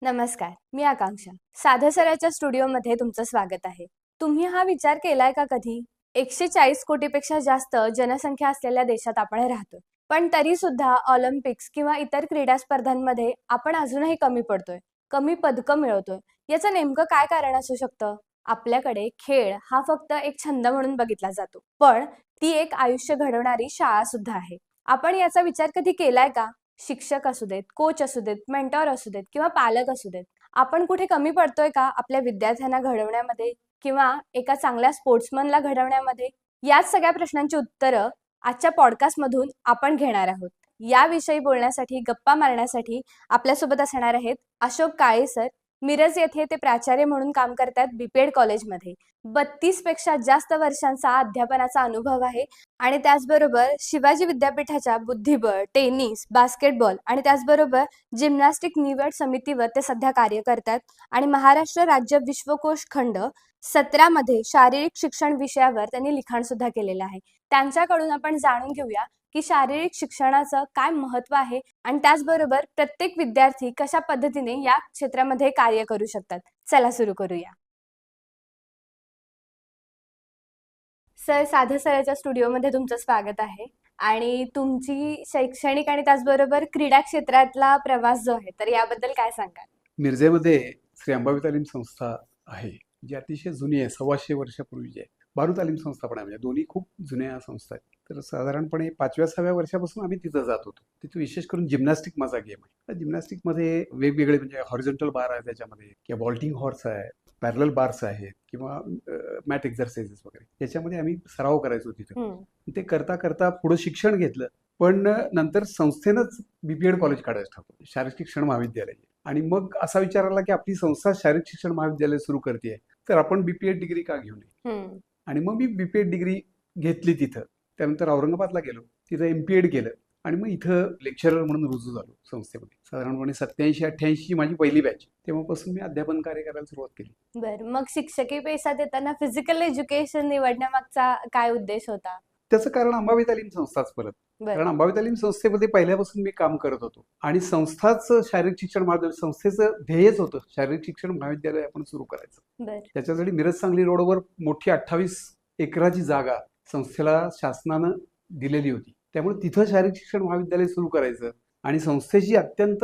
नमस्कार, मी आकांक्षा. साध्या सराच्या स्टुडिओमध्ये तुमचं स्वागत आहे. तुम्ही हा विचार केलाय का कधी? 140 कोटीपेक्षा जास्त जनसंख्या असलेल्या देशात आपण राहतो. पण तरी सुद्धा ऑलिम्पिक्स किंवा इतर क्रीडा स्पर्धांमध्ये आपण अजूनही कमी पडतोय. कमी पदकं मिळवतोय. याचं नेमकं काय कारण असू शकतं? आपल्याकडे खेळ हा फक्त एक छंद म्हणून बघितला जातो. पण ती एक आयुष्य घडवणारी शाळा सुद्धा आहे. आपण याचा विचार कधी केलाय का? शिक्षक असू देत, कोच असू देत, मेंटॉर असू देत किंवा पालक असू देत. आपण कुठे कमी पडतोय का आपल्या विद्यार्थ्यांना घडवण्यामध्ये किंवा एका चांगल्या स्पोर्ट्समनला घडवण्यामध्ये? याच सगळ्या प्रश्नांची उत्तरं आजच्या पॉडकास्टमधून आपण घेणार आहोत. याविषयी बोलण्यासाठी, गप्पा मारण्यासाठी आपल्यासोबत असणार आहेत अशोक काळे सर. मिरज येथे ते प्राचार्य म्हणून काम करतात बीपीएड कॉलेजमध्ये. 32 पेक्षा जास्त वर्षांचा अध्यापनाचा अनुभव आहे आणि त्याचबरोबर शिवाजी विद्यापीठाच्या बुद्धिबळ, टेनिस, बास्केटबॉल आणि त्याचबरोबर जिम्नॅस्टिक निवड समितीवर ते सध्या कार्य करतात आणि महाराष्ट्र राज्य विश्वकोश खंड 17 मध्ये शारीरिक शिक्षण विषयावर त्यांनी लिखाण सुद्धा केलेलं आहे. त्यांच्याकडून आपण जाणून घेऊया की शारीरिक शिक्षणाचं काय महत्त्व आहे आणि त्याचबरोबर प्रत्येक विद्यार्थी कशा पद्धतीने या क्षेत्रामध्ये कार्य करू शकतात. चला सुरू करूया. सर, साध्या सराच्या स्टुडिओमध्ये तुमचं स्वागत आहे आणि तुमची शैक्षणिक आणि त्याचबरोबर क्रीडा क्षेत्रातला प्रवास जो आहे तर याबद्दल काय सांगाल? मिरजेमध्ये श्री अंबाबाई तालीम संस्था आहे, जी अतिशय जुनी आहे, 125 वर्षापूर्वीची आहे. बारू तालीम संस्था पण आहे, म्हणजे दोन्ही खूप जुन्या संस्था आहेत. तर साधारणपणे 5व्या-6व्या वर्षापासून आम्ही तिथं जात होतो. तिथे विशेष करून जिम्नॅस्टिक माझा गेम आहे. जिम्नॅस्टिकमध्ये वेगवेगळे म्हणजे हॉरिझॉन्टल बार आहे त्याच्यामध्ये, किंवा वॉल्टिंग हॉर्स आहे, पॅरलल बार्स आहेत, किंवा मॅट एक्झरसाइजेस वगैरे. याच्यामध्ये आम्ही सराव करायचो तिथं. ते करता करता पुढे शिक्षण घेतलं. पण नंतर संस्थेनंच बीपीएड कॉलेज काढायचं ठरवलं, शारीरिक शिक्षण महाविद्यालय. आणि मग असा विचार आला की आपली संस्था शारीरिक शिक्षण महाविद्यालय सुरू करते, तर आपण बीपीएड डिग्री का घेऊ नये. आणि मग मी बीपीएड डिग्री घेतली तिथं. त्यानंतर औरंगाबादला गेलो, तिथं एमपीएड केलं आणि मग इथं लेक्चरर म्हणून रुजू झालो संस्थेमध्ये. साधारणपणे 87-88 माझी पहिली बॅच. तेव्हापासून मी अध्यापन कार्य करायला सुरुवात केली. बरं, मग शिक्षकी पेशा देताना फिजिकल एज्युकेशन निवडण्यामागचा काय उद्देश होता? त्याचं कारण अंबाबाई तालीम संस्थाच परत. कारण अंबाबाई तालीम संस्थेमध्ये पहिल्यापासून मी काम करत होतो आणि संस्थाच शारीरिक शिक्षण महाविद्यालय, संस्थेचं ध्येयच होतं शारीरिक शिक्षण महाविद्यालय आपण सुरू करायचं. त्याच्यासाठी मिरज सांगली रोडवर मोठी 28 एकराची जागा संस्थेला शासनानं दिलेली होती. त्यामुळे तिथं शारीरिक शिक्षण महाविद्यालय सुरू करायचं आणि संस्थेशी अत्यंत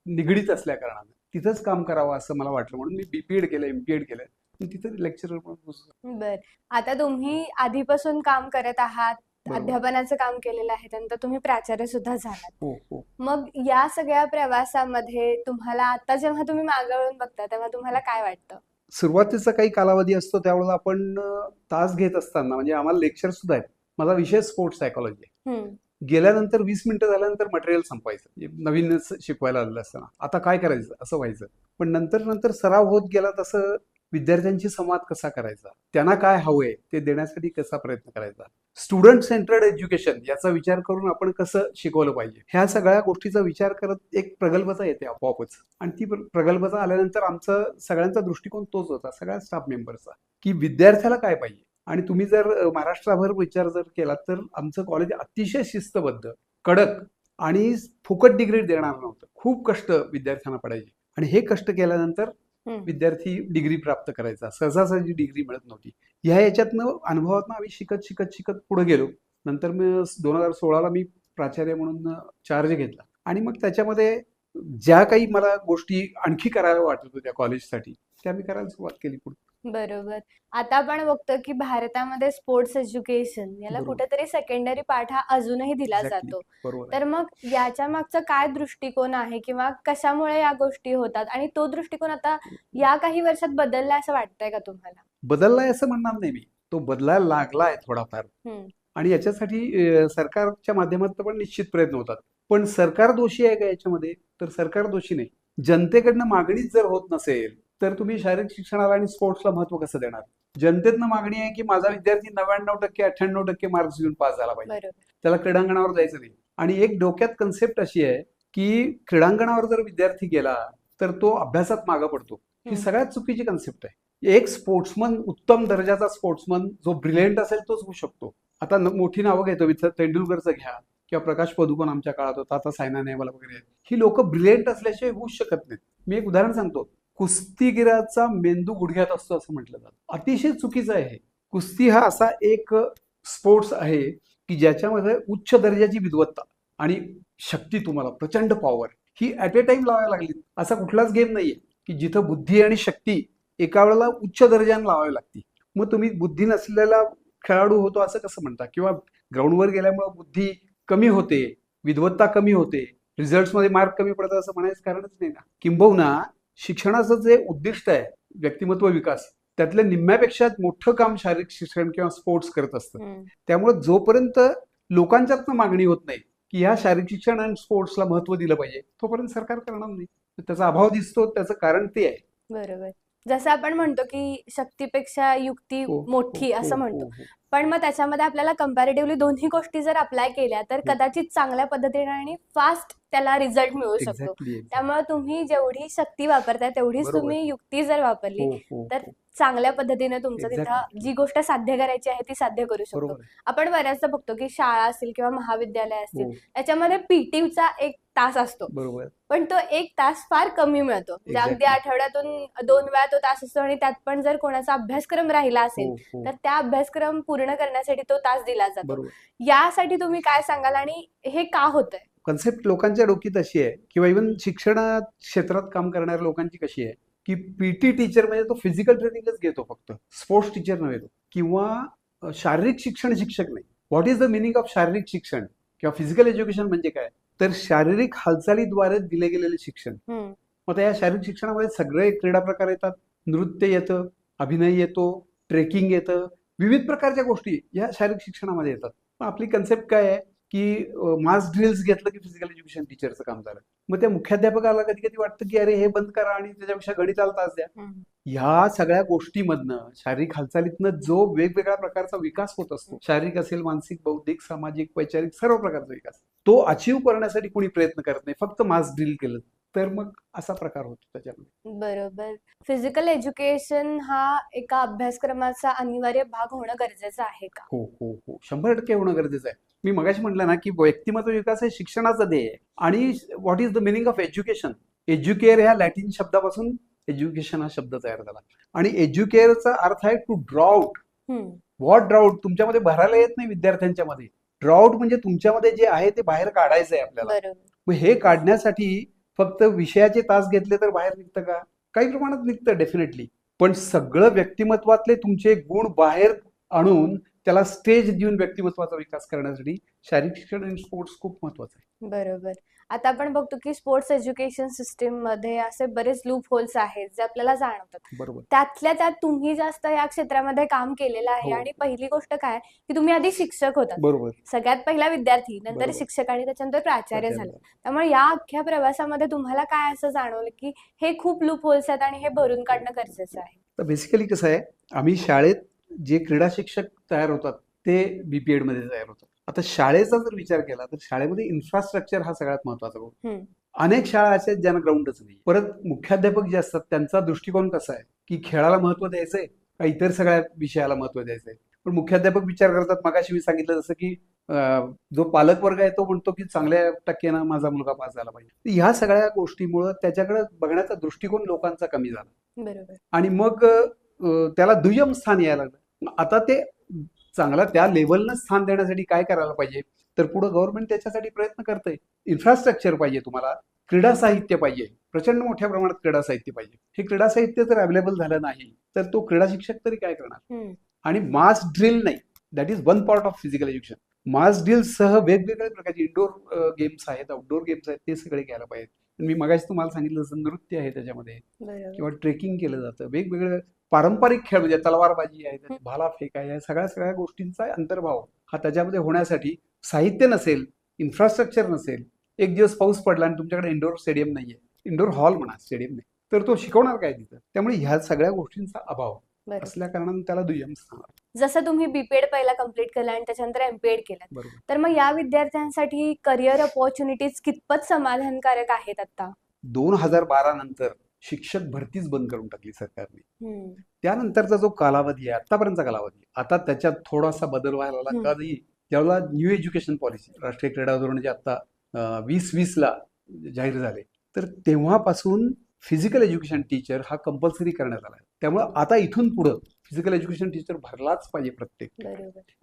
निगडीत असल्या कारणानं तिथंच काम करावं असं मला वाटलं, म्हणून मी बीपीएड केलं, एमपीएड केलं. तिथं लेक्चरर म्हणून. बर, आता तुम्ही आधीपासून काम करत आहात, अध्यापनाचं काम केलेलं आहे, त्यानंतर तुम्ही प्राचार्य सुद्धा झालात. मग या सगळ्या प्रवासामध्ये तुम्हाला आता जेव्हा तुम्ही मागवून बघता तेव्हा तुम्हाला काय वाटतं? सुरुवातीचा काही कालावधी असतो, त्यावेळेला आपण तास घेत असताना, म्हणजे आम्हाला लेक्चर सुद्धा आहेत. माझा विषय स्पोर्ट्स सायकोलॉजी आहे. गेल्यानंतर 20 मिनिटं झाल्यानंतर मटेरियल संपायचं, नवीनच शिकवायला आलेलं असताना. आता काय करायचं असं व्हायचं. पण नंतर नंतर सराव होत गेला तसं विद्यार्थ्यांशी संवाद कसा करायचा, त्यांना काय हवंय ते देण्यासाठी कसा प्रयत्न करायचा, स्टुडंट सेंटर्ड एज्युकेशन याचा विचार करून आपण कसं शिकवलं पाहिजे, ह्या सगळ्या गोष्टीचा विचार करत एक प्रगल्भता येते आपोआपच. आणि ती प्रगल्भता आल्यानंतर आमचा सगळ्यांचा दृष्टिकोन तोच होता, सगळ्या स्टाफ मेंबरचा, की विद्यार्थ्याला काय पाहिजे. आणि तुम्ही जर महाराष्ट्राभर विचार जर केला तर आमचं कॉलेज अतिशय शिस्तबद्ध, कडक आणि फुकट डिग्री देणार नव्हतं. खूप कष्ट विद्यार्थ्यांना पडायचे आणि हे कष्ट केल्यानंतर विद्यार्थी डिग्री प्राप्त करायचा, सहजासहजी डिग्री मिळत नव्हती. ह्या याच्यातनं अनुभवातनं आम्ही शिकत शिकत शिकत पुढे गेलो. नंतर मी 2016ला मी प्राचार्य म्हणून चार्ज घेतला आणि मग त्याच्यामध्ये ज्या काही मला गोष्टी आणखी करायला वाटत होत्या कॉलेजसाठी त्या मी करायला सुरुवात केली पुढे. बरोबर. आता आपण बघतो की भारतामध्ये स्पोर्ट्स एज्युकेशन याला कुठेतरी सेकंडरी पाठ हा अजूनही दिला जातो. तर मग याच्या मागचा काय दृष्टिकोन आहे किंवा कशामुळे या गोष्टी होतात आणि तो दृष्टिकोन आता या काही वर्षात बदललाय असं वाटतंय का तुम्हाला? बदललाय असं म्हणणार नाही मी, तो बदलायला लागलाय थोडाफार. आणि याच्यासाठी सरकारच्या माध्यमातून पण निश्चित प्रयत्न होतात. पण सरकार दोषी आहे का याच्यामध्ये? तर सरकार दोषी नाही. जनतेकडनं मागणीच जर होत नसेल तर तुम्ही शारीरिक शिक्षणाला आणि स्पोर्ट्सला महत्व कसं देणार? जनतेतनं मागणी आहे की माझा विद्यार्थी 99% 98% मार्क्स घेऊन पास झाला पाहिजे, त्याला क्रीडांगणावर जायचं नाही. आणि एक डोक्यात कन्सेप्ट अशी आहे की क्रीडांगणावर जर विद्यार्थी गेला तर तो अभ्यासात मागे पडतो. ही सगळ्यात चुकीची कन्सेप्ट आहे. एक स्पोर्ट्समन, उत्तम दर्जाचा स्पोर्ट्समन जो ब्रिलियंट असेल तोच होऊ शकतो. आता मोठी नावं घेतो, तेंडुलकरचं घ्या किंवा प्रकाश पदुकोण आमच्या काळात होता, आता सायना नेहवाल वगैरे आहेत. ही लोक ब्रिलियंट असल्याशिवाय होऊच शकत नाहीत. मी एक उदाहरण सांगतो. कुस्तीगिराचा मेंदू गुडघ्यात असतो असं म्हटलं जातं. अतिशय चुकीचं आहे. कुस्ती हा असा एक स्पोर्ट्स आहे की ज्याच्यामध्ये उच्च दर्जाची विद्वत्ता आणि शक्ती, तुम्हाला प्रचंड power he at A time लावायला लागली. असा कुठलाच गेम नाहीये की जिथं बुद्धी आणि शक्ती एका वेळेला उच्च दर्जाने लावावी लागते. मग तुम्ही बुद्धी नसलेला खेळाडू होतो असं कसं म्हणता? किंवा ग्राउंडवर गेल्यामुळे बुद्धी कमी होते, विद्वत्ता कमी होते, रिझल्ट्समध्ये मार्क कमी पडतात असं म्हणायचं कारणच नाही ना. किंबहुना शिक्षणाचं जे उद्दिष्ट आहे व्यक्तिमत्व विकास, त्यातल्या निम्म्यापेक्षा मोठं काम शारीरिक शिक्षण किंवा स्पोर्ट्स करत असतं. त्यामुळे जोपर्यंत लोकांच्यातनं मागणी होत नाही की ह्या शारीरिक शिक्षण आणि स्पोर्ट्सला महत्व दिलं पाहिजे, तोपर्यंत सरकार करणार नाही. त्याचा अभाव दिसतो, त्याचं कारण ते आहे. बरोबर. जसं आपण म्हणतो की शक्तीपेक्षा युक्ती मोठी असं म्हणतो, पण मग त्याच्यामध्ये आपल्याला कंपॅरेटिव्हली दोन्ही गोष्टी जर अप्लाय केल्या तर कदाचित चांगल्या पद्धतीने आणि फास्ट त्याला रिझल्ट मिळू शकतो. त्यामुळे तुम्ही जेवढी शक्ती वापरताय तेवढीच तुम्ही युक्ती जर वापरली तर चांगल्या पद्धतीने तुमचं तिथं जी गोष्ट साध्य करायची आहे ती साध्य करू शकतो. आपण बऱ्याचदा बघतो की शाळा असतील किंवा महाविद्यालय असतील त्याच्यामध्ये पीटीचा 1 तास असतो, पण तो 1 तास फार कमी मिळतो. म्हणजे अगदी आठवड्यातून 2 वेळा तो तास असतो आणि त्यात पण जर कोणाचा अभ्यासक्रम राहिला असेल तर त्या अभ्यासक्रम पूर्ण करण्यासाठी तो तास दिला जातो. यासाठी तुम्ही काय सांगाल आणि हे का होतंय? कन्सेप्ट लोकांच्या डोक्यात अशी आहे किंवा इव्हन शिक्षण क्षेत्रात काम करणाऱ्या लोकांची कशी आहे की पीटी टीचर म्हणजे तो फिजिकल ट्रेनिंगच घेतो, फक्त स्पोर्ट्स टीचर नव्हे तो, किंवा शारीरिक शिक्षण शिक्षक नाही. What is the meaning of शारीरिक शिक्षण किंवा फिजिकल एज्युकेशन म्हणजे काय? तर शारीरिक हालचालीद्वारे दिले गेलेले शिक्षण. मग या शारीरिक शिक्षणामध्ये सगळे क्रीडा प्रकार येतात, नृत्य येतं, अभिनय येतो, ट्रेकिंग येतं, विविध प्रकारच्या गोष्टी या शारीरिक शिक्षणामध्ये येतात. मग आपली कन्सेप्ट काय आहे की मास ड्रिल्स घेतलं की फिजिकल एज्युकेशन टीचरचं काम झालं. मग त्या मुख्याध्यापकाला कधी कधी वाटतं की अरे हे बंद करा आणि त्याच्यापेक्षा गणिताला तास द्या. ह्या सगळ्या गोष्टीमधनं, शारीरिक हालचालीतनं जो वेगवेगळ्या प्रकारचा विकास होत असतो, शारीरिक असेल, मानसिक, बौद्धिक, सामाजिक, वैचारिक, सर्व प्रकारचा विकास, तो अचीव करण्यासाठी कोणी प्रयत्न करत नाही. फक्त मास ड्रिल केलं तर मग असा प्रकार होतो त्याच्यामध्ये. बरोबर. फिजिकल एज्युकेशन हा एका अभ्यासक्रमाचा अनिवार्य भाग होणं गरजेचं आहे का? हो हो हो, 100% होणं गरजेचं आहे. मी मगाशी म्हटलं ना की व्यक्तिमत्व विकास हे शिक्षणाचं ध्येय आहे. आणि what is the meaning of education? Educare ह्या लॅटिन शब्दापासून एज्युकेशन हा शब्द तयार झाला आणि एज्युकेअरचा अर्थ आहे टू ड्रॉ व्हॉट ड्राउट? तुमच्यामध्ये भरायला येत नाही विद्यार्थ्यांच्या मध्ये. ड्राउट म्हणजे तुमच्यामध्ये जे आहे ते बाहेर काढायचं आहे आपल्याला. मग हे काढण्यासाठी फक्त विषयाचे तास घेतले तर बाहेर निघतं का? काही प्रमाणात निघतं डेफिनेटली, पण सगळं व्यक्तिमत्वातले तुमचे गुण बाहेर आणून त्याला स्टेज देऊन व्यक्तिमत्वाचा विकास करण्यासाठी शारीरिक शिक्षण आणि स्पोर्ट्स खूप महत्वाचं आहे. बरोबर. आता आपण बघतो की स्पोर्ट्स एज्युकेशन सिस्टीम मध्ये असे बरेच लूप होल्स आहेत जे आपल्याला जाणवतात. बरोबर. त्यातल्या त्यात तुम्ही जास्त या क्षेत्रामध्ये काम केलेलं आहे आणि पहिली गोष्ट काय की तुम्ही आधी शिक्षक होतात. बरोबर. सगळ्यात पहिला विद्यार्थी, नंतर शिक्षक आणि त्याच्यानंतर प्राचार्य झाले. त्यामुळे या अख्ख्या प्रवासामध्ये तुम्हाला काय असं जाणवलं की हे खूप लूप होल्स आहेत आणि हे भरून काढणं गरजेचं आहे? तर बेसिकली कसं आहे, आम्ही शाळेत जे क्रीडा शिक्षक तयार होतात ते बीपीएड मध्ये तयार होतात. आता शाळेचा जर विचार केला तर शाळेमध्ये इन्फ्रास्ट्रक्चर हा सगळ्यात महत्वाचा गोष्ट. अनेक शाळा अशा आहेत ज्यांना ग्राउंडच नाही. परत मुख्याध्यापक जे असतात त्यांचा दृष्टिकोन कसा आहे की खेळाला महत्व द्यायचंय का इतर सगळ्या विषयाला महत्व द्यायचंय. पण मुख्याध्यापक विचार करतात, मगाशी मी सांगितलं जसं की जो पालक वर्ग आहे तो म्हणतो की चांगल्या टक्क्यानं माझा मुलगा पास झाला पाहिजे. ह्या सगळ्या गोष्टीमुळे त्याच्याकडे बघण्याचा दृष्टिकोन लोकांचा कमी झाला. बरोबर. आणि मग त्याला दुय्यम स्थान यायला लागलं. आता ते चांगला त्या लेवलनं स्थान देण्यासाठी काय करायला पाहिजे तर पुढे गव्हर्नमेंट त्याच्यासाठी प्रयत्न करतंय. इन्फ्रास्ट्रक्चर पाहिजे, तुम्हाला क्रीडा साहित्य पाहिजे, प्रचंड मोठ्या प्रमाणात क्रीडा साहित्य पाहिजे. हे क्रीडा साहित्य जर अवेलेबल झालं नाही तर तो क्रीडा शिक्षक तरी काय करणार? आणि मास ड्रिल नाही, that is one part of physical education. Mass drill सह वेगवेगळ्या प्रकारचे इंडोर गेम्स आहेत, आउटडोर गेम्स आहेत, ते सगळे घ्यायला पाहिजेत. मी मगाशी तुम्हाला सांगितलं जसं नृत्य आहे त्याच्यामध्ये, किंवा ट्रेकिंग केलं जातं, वेगवेगळे पारंपरिक खेळ म्हणजे तलवारबाजी आहे, भाला फेक आहे, सगळ्या गोष्टींचा अंतर्भाव हा त्याच्यामध्ये होण्यासाठी साहित्य नसेल, इन्फ्रास्ट्रक्चर नसेल, एक दिवस पाऊस पडला आणि तुमच्याकडे इंडोर स्टेडियम नाहीये, इंडोर हॉल म्हणा, स्टेडियम नाही, तर तो शिकवणार काय तिथं? त्यामुळे ह्या सगळ्या गोष्टींचा अभाव असल्या कारणाने त्याला दुय्यम स्थान. जसं तुम्ही बीपीएड पहिला कम्प्लीट केलं आणि त्याच्यानंतर एमपीएड केलं, तर मग या विद्यार्थ्यांसाठी करिअर अपॉर्च्युनिटीज कितपत समाधानकारक आहेत? आता 2012 नंतर शिक्षक भरतीच बंद करून टाकली सरकारने. त्यानंतरचा जो कालावधी आहे, आतापर्यंतचा कालावधी, आता त्याच्यात थोडासा बदल व्हायला लागला. ज्यावेळेला न्यू एज्युकेशन पॉलिसी राष्ट्रीय क्रीडा धोरण जे आता 2020ला जाहीर झाले, तर तेव्हापासून फिजिकल एज्युकेशन टीचर हा कंपल्सरी करण्यात आला. त्यामुळं आता इथून पुढं फिजिकल एज्युकेशन टीचर भरलाच पाहिजे प्रत्येक.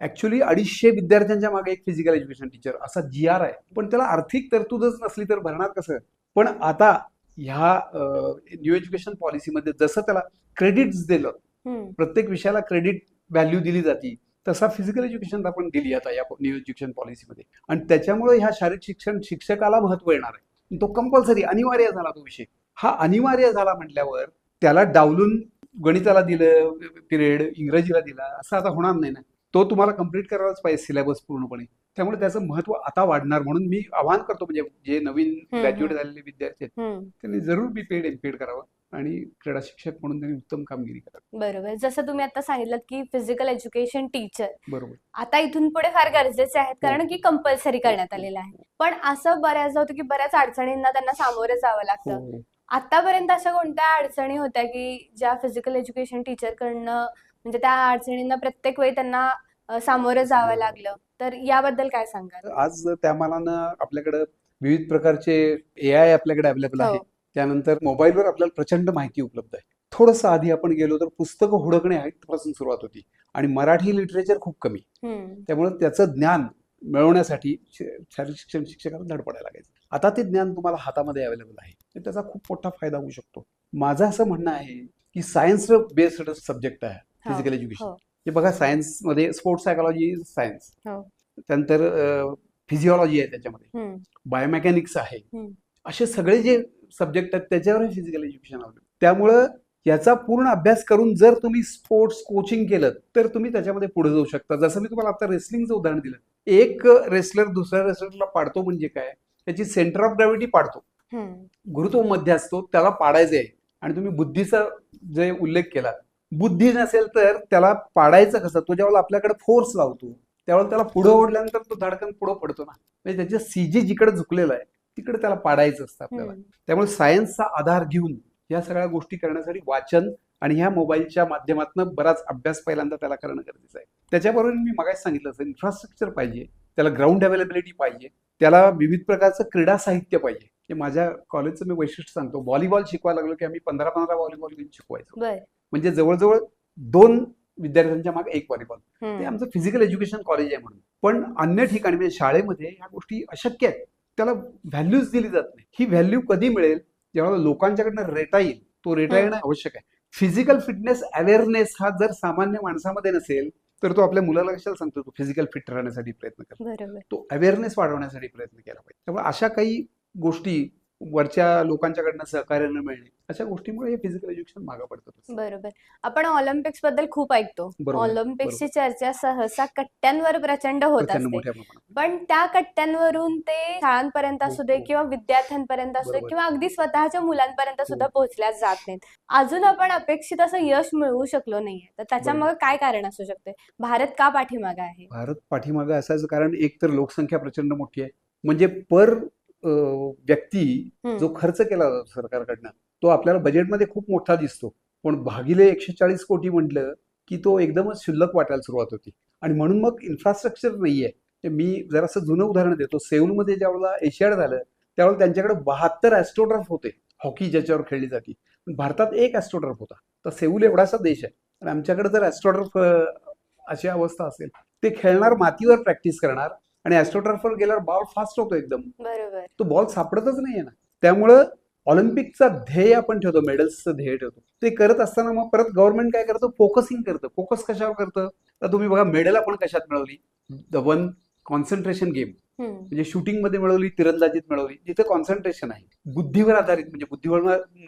ऍक्च्युली 250 विद्यार्थ्यांच्या मागे एक फिजिकल एज्युकेशन टीचर असा GR आहे, पण त्याला आर्थिक तरतूदच नसली तर भरणार कसं? पण आता ह्या न्यू एज्युकेशन पॉलिसीमध्ये जसं त्याला क्रेडिट्स दिलं, प्रत्येक विषयाला क्रेडिट व्हॅल्यू दिली जाते, तसा फिजिकल एज्युकेशन आपण दिली आता या न्यू एज्युकेशन पॉलिसीमध्ये. आणि त्याच्यामुळे ह्या शारीरिक शिक्षण शिक्षकाला महत्व येणार आहे. तो कंपल्सरी अनिवार्य झाला तो विषय. हा अनिवार्य झाला म्हटल्यावर त्याला डावलून गणिताला दिलं पिरियड, इंग्रजीला दिला असं आता होणार नाही ना. तो तुम्हाला कम्प्लीट करायलाच पाहिजे सिलेबस पूर्णपणे. त्यामुळे त्याचं महत्व आता वाढणार. म्हणून मी आवाहन करतो, म्हणजे जे नवीन ग्रॅज्युएट झालेले विद्यार्थी आहेत त्यांनी जरूर BPED MPED करावं आणि क्रीडा शिक्षक म्हणून त्यांनी उत्तम कामगिरी करावी. बरोबर. जसं तुम्ही आता सांगितलं की फिजिकल एज्युकेशन टीचर बरोबर आता इथून पुढे फार गरजेचे आहेत, कारण की कंपल्सरी करण्यात आलेलं आहे. पण असं बऱ्याचदा होतं की बऱ्याच अडचणींना त्यांना सामोरे जावं लागतं. आतापर्यंत अशा कोणत्या अडचणी होत्या की ज्या फिजिकल एज्युकेशन टीचर कडनं म्हणजे त्या अडचणींना प्रत्येक वेळी त्यांना सामोरं जावं लागलं, तर याबद्दल काय सांगाल? आज त्या मानानं आपल्याकडे विविध प्रकारचे AI आपल्याकडे अवेलेबल आहे. त्यानंतर मोबाईलवर आपल्याला प्रचंड माहिती उपलब्ध आहे. थोडंसं आधी आपण गेलो तर पुस्तकं हुडकणे पासून सुरुवात होती आणि मराठी लिटरेचर खूप कमी. त्यामुळे त्याचं ज्ञान मिळवण्यासाठी शारीरिक शिक्षण शिक्षकाला धडपडायला लागायचं. आता ते ज्ञान तुम्हाला हातामध्ये अवेलेबल आहे, त्याचा खूप मोठा फायदा होऊ शकतो. माझं असं म्हणणं आहे की सायन्स बेस्ड सब्जेक्ट आहे फिजिकल एज्युकेशन. हे बघा, सायन्समध्ये स्पोर्ट्स सायकोलॉजी सायन्स, त्यानंतर फिजिओलॉजी आहे, त्याच्यामध्ये बायोमेकॅनिक्स आहे. असे सगळे जे सब्जेक्ट आहेत त्याच्यावर फिजिकल एज्युकेशन अवेलेबल. त्यामुळं याचा पूर्ण अभ्यास करून जर तुम्ही स्पोर्ट्स कोचिंग केलं तर तुम्ही त्याच्यामध्ये पुढे जाऊ शकता. जसं मी तुम्हाला आता रेसलिंगचं उदाहरण दिलं, एक रेसलर दुसऱ्या रेसलरला पाडतो म्हणजे काय, त्याची सेंटर ऑफ ग्रॅव्हिटी पाडतो, गुरुत्व मध्य असतो, त्याला पाडायचे आहे. आणि तुम्ही बुद्धीचा जे उल्लेख केला, बुद्धी नसेल तर त्याला पाडायचं कसं? तो ज्यावेळेला आपल्याकडे फोर्स लावतो त्यावेळेला त्याला पुढे ओढल्यानंतर तो धडकन पुढे पडतो ना. म्हणजे त्याच्या CG जिकडे झुकलेलं आहे तिकडे त्याला पाडायचं असतं आपल्याला. त्यामुळे सायन्सचा आधार घेऊन या सगळ्या गोष्टी करण्यासाठी वाचन आणि ह्या मोबाईलच्या माध्यमातून बराच अभ्यास पहिल्यांदा त्याला करणं गरजेचं आहे. त्याच्याबरोबर मी मगाशी सांगितलं असं इन्फ्रास्ट्रक्चर पाहिजे, त्याला ग्राउंड अवेलेबिलिटी पाहिजे, त्याला विविध प्रकारचं क्रीडा साहित्य पाहिजे. हे माझ्या कॉलेजचं मी वैशिष्ट्य सांगतो. व्हॉलीबॉल शिकवायला लागलो की आम्ही 15-15 व्हॉलीबॉल घेऊन शिकवायचो. म्हणजे जवळजवळ 2 विद्यार्थ्यांच्या मागे 1 व्हॉलीबॉल. ते आमचं फिजिकल एज्युकेशन कॉलेज आहे म्हणून. पण अन्य ठिकाणी म्हणजे शाळेमध्ये ह्या गोष्टी अशक्य आहेत, त्याला व्हॅल्यूच दिली जात नाही. ही व्हॅल्यू कधी मिळेल? जेव्हा लोकांच्याकडनं रेटा येईल. तो रेटा येणं आवश्यक आहे. फिजिकल फिटनेस अवेअरनेस हा जर सामान्य माणसामध्ये नसेल तर तो आपल्या मुलाला कशाला सांगतो तो फिजिकल फिट राहण्यासाठी प्रयत्न करतो? तो अवेअरनेस वाढवण्यासाठी प्रयत्न केला पाहिजे. त्यामुळे अशा काही गोष्टी वरच्या लोकांच्याकडनं सहकार्यानं मिळणे, अशा गोष्टीमुळे हे फिजिकल एज्युकेशन मागे पडतं. बरोबर. आपण ऑलिम्पिक्स बद्दल खूप ऐकतो. ऑलिम्पिक्सची चर्चा सहसा कट्ट्यांवर प्रचंड होत असते, पण त्या कट्ट्यांवरून ते शाळांपर्यंत असू दे किंवा विद्यार्थ्यांपर्यंत असू दे किंवा अगदी स्वतःच्या मुलांपर्यंत सुद्धा पोहोचल्या जात नाहीत. अजून आपण अपेक्षित असं यश मिळवू शकलो नाहीये. तर त्याच्यामुळे काय कारण असू शकते? भारत का पाठीमागे आहे? भारत पाठीमागे असायचं कारण एक तर लोकसंख्या प्रचंड मोठी आहे. म्हणजे पर व्यक्ती जो खर्च केला जातो सरकारकडनं तो आपल्याला बजेटमध्ये खूप मोठा दिसतो, पण भागिले 140 कोटी म्हटलं की तो एकदमच क्षुल्लक वाटायला सुरुवात होती. आणि म्हणून मग इन्फ्रास्ट्रक्चर नाहीये. मी जरासं जुनं उदाहरण देतो. सेऊलमध्ये ज्यावेळेला एशियाड झालं त्यावेळेला त्यांच्याकडे 72 ॲस्ट्रोटर्फ होते, हॉकी ज्याच्यावर खेळली जाते. भारतात 1 ॲस्ट्रोटर्फ होता. तर सेऊल एवढासा देश आहे आणि आमच्याकडे जर ॲस्ट्रोटर्फ अशी अवस्था असेल, ते खेळणार मातीवर प्रॅक्टिस करणार आणि ॲस्ट्रोटर्फवर गेल्यावर बॉल फास्ट होतो एकदम, तो बॉल सापडतच नाहीये ना. त्यामुळं ऑलिम्पिकचा ध्येय आपण ठेवतो, मेडल्सचं ध्येय ठेवतो. ते करत असताना मग परत गव्हर्नमेंट काय करतं? फोकसिंग करतं. फोकस कशावर करतं? तर तुम्ही बघा, मेडल आपण कशात मिळवली? द वन कॉन्सन्ट्रेशन गेम, म्हणजे शूटिंग मध्ये मिळवली, तिरंदाजीत मिळवली, जिथे कॉन्सन्ट्रेशन आहे, बुद्धीवर आधारित, म्हणजे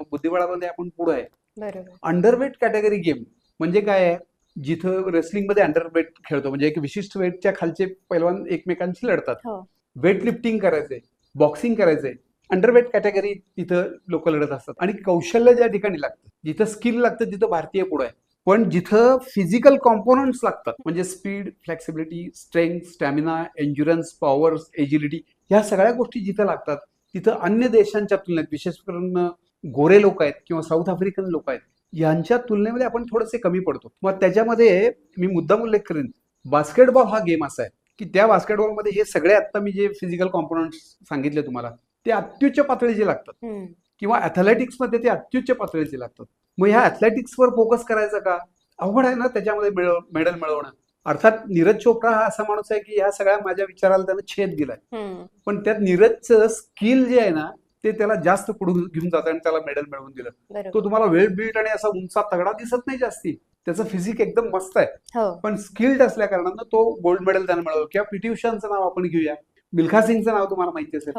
बुद्धिबळामध्ये आपण पुढे आहे. अंडरवेट कॅटेगरी गेम म्हणजे काय आहे? जिथं रेसलिंगमध्ये अंडरवेट खेळतो, म्हणजे एक विशिष्ट वेटच्या खालचे पैलवान एकमेकांशी लढतात. वेट लिफ्टिंग करायचंय, बॉक्सिंग करायचंय, अंडरवेट कॅटेगरी तिथं लोक लढत असतात. आणि कौशल्य ज्या ठिकाणी लागतं, जिथं स्किल लागतं, तिथं भारतीय पुढे आहे. पण जिथं फिजिकल कॉम्पोनंट्स लागतात, म्हणजे speed, flexibility, strength, stamina, endurance, powers, agility, ह्या सगळ्या गोष्टी जिथं लागतात तिथं अन्य देशांच्या तुलनेत, विशेष करून गोरे लोक आहेत किंवा साऊथ आफ्रिकन लोक आहेत, यांच्या तुलनेमध्ये आपण थोडेसे कमी पडतो. मग त्याच्यामध्ये मी मुद्दाम उल्लेख करेन, बास्केटबॉल हा गेम असा आहे की त्या बास्केटबॉलमध्ये हे सगळे आता मी जे फिजिकल कॉम्पोनंट सांगितले तुम्हाला ते अत्युच्च पातळीचे लागतात, किंवा ॲथलेटिक्समध्ये ते अत्युच्च पातळीचे लागतात. मग ह्या ॲथलेटिक्सवर फोकस करायचा का? अवघड आहे ना त्याच्यामध्ये मेडल मिळवणं. अर्थात नीरज चोप्रा हा असा माणूस आहे की ह्या सगळ्या माझ्या विचाराला त्यानं छेद दिलाय, पण त्यात नीरजचं स्किल जे आहे ना ते त्याला जास्त पुढे घेऊन जातं आणि त्याला मेडल मिळवून दिलं. तो तुम्हाला वेल बिल्ट आणि असा उंचा तगडा दिसत नाही जास्ती, त्याचं फिजिक एकदम मस्त आहे, पण स्किल्ड असल्या कारणानं तो गोल्ड मेडल त्यानं मिळवलं. किंवा पीटी उषांचं नाव आपण घेऊया, मिल्खा सिंगचं नाव तुम्हाला माहिती असेल.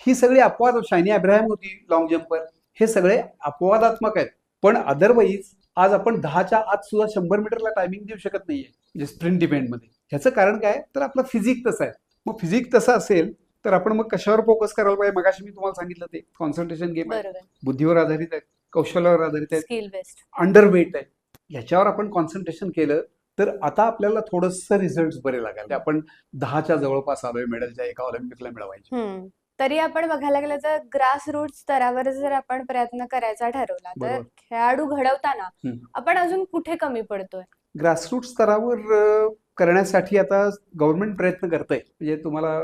ही सगळी अपवाद, शायनी अब्राहम होती लॉंग जम्पर, हे सगळे अपवादात्मक आहेत. पण अदरवाईज आज आपण 10च्या आत सुद्धा 100 मीटरला टायमिंग देऊ शकत नाहीये म्हणजे स्प्रिंट इव्हेंटमध्ये. ह्याचं कारण काय, तर आपलं फिजिक तसं आहे. मग फिजिक तसं असेल तर आपण मग कशावर फोकस करायला पाहिजे? मगाशी मी तुम्हाला सांगितलं ते कॉन्सन्ट्रेशन गेम आहे, बुद्धीवर आधारित आहे, कौशल्यावर आधारित आहे, स्किल बेस्ड, अंडरवेट आहे. ह्याच्यावर आपण कॉन्सन्ट्रेशन केलं तर आता आपल्याला थोडंसं रिझल्ट बरे लागेल. आपण 10च्या जवळपास आलोय मेडलच्या एका ऑलिम्पिकला मिळवायचे. तरी आपण बघायला गेलं तर ग्रास रूट स्तरावर जर आपण प्रयत्न करायचा ठरवला तर खेळाडू घडवताना आपण अजून कुठे कमी पडतोय? ग्रासरूट स्तरावर करण्यासाठी आता गव्हर्नमेंट प्रयत्न करतंय. म्हणजे तुम्हाला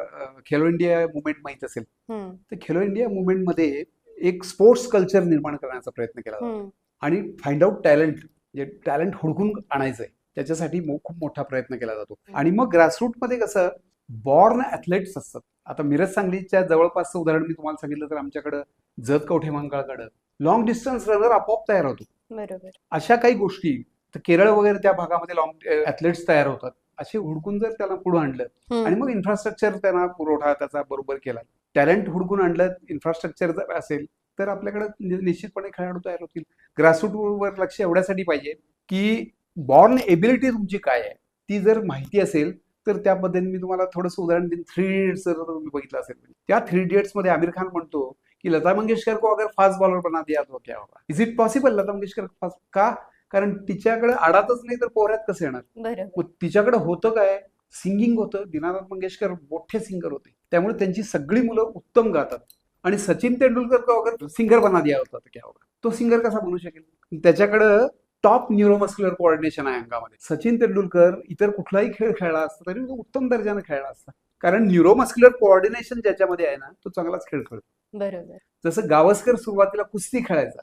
खेलो इंडिया मुवमेंट माहित असेल, तर खेलो इंडिया मुवमेंटमध्ये एक स्पोर्ट्स कल्चर निर्माण करण्याचा प्रयत्न केला जातो आणि फाइंड आउट टॅलेंट, म्हणजे टॅलेंट हुडकून आणायचंय त्याच्यासाठी खूप मोठा प्रयत्न केला जातो. आणि मग ग्रासरूटमध्ये कसं बॉर्न ॲथलेट्स असतात. आता मिरज सांगलीच्या जवळपासचं उदाहरण मी तुम्हाला सांगितलं तर आमच्याकडं जत कवठे मंगळकडं लॉंग डिस्टन्स रनर आपोआप तयार होतो. बरोबर. अशा काही गोष्टी तर केरळ वगैरे त्या भागामध्ये लॉंग ॲथलेट्स तयार होतात. असे हुडकून जर त्याला पुढे आणलं आणि मग इन्फ्रास्ट्रक्चर त्यांना पुरवठा त्याचा बरोबर केला, टॅलेंट हुडकून आणलं, इन्फ्रास्ट्रक्चर जर असेल तर आपल्याकडे निश्चितपणे खेळाडू तयार होतील. ग्रासरूटवर लक्ष एवढ्यासाठी पाहिजे की बॉर्न एबिलिटी तुमची काय आहे ती जर माहिती असेल तर त्या पद्धतीने मी तुम्हाला थोडंसं उदाहरण देईन. 3 इडियट्स जर तुम्ही बघितलं असेल, त्या 3 इडियट्स मध्ये आमिर खान म्हणतो की लता मंगेशकर को अगर फास्ट बॉलर बना दिया तो क्या होगा. Is it possible Lata Mangeshkar fast? का? कारण तिच्याकडे आडातच नाही तर पोहऱ्यात कसं येणार? मग तिच्याकडे होतं काय? सिंगिंग होतं. दीनानाथ मंगेशकर मोठे सिंगर होते, त्यामुळे त्यांची सगळी मुलं उत्तम गातात. आणि सचिन तेंडुलकर को अगर सिंगर बना दिया होता तर क्या होगा. तो सिंगर कसा बनू शकेल? त्याच्याकडं टॉप न्यूरोमस्क्युलर कोऑर्डिनेशन आहे अंगामध्ये. सचिन तेंडुलकर इतर कुठलाही खेळ खेळला असता तरी उत्तम दर्जाने खेळला असता, कारण न्यूरोमस्क्युलर कोऑर्डिनेशन ज्याच्यामध्ये आहे ना तो चांगलाच खेळ खेळतो. बरोबर. जसं गावस्कर सुरुवातीला कुस्ती खेळायचा,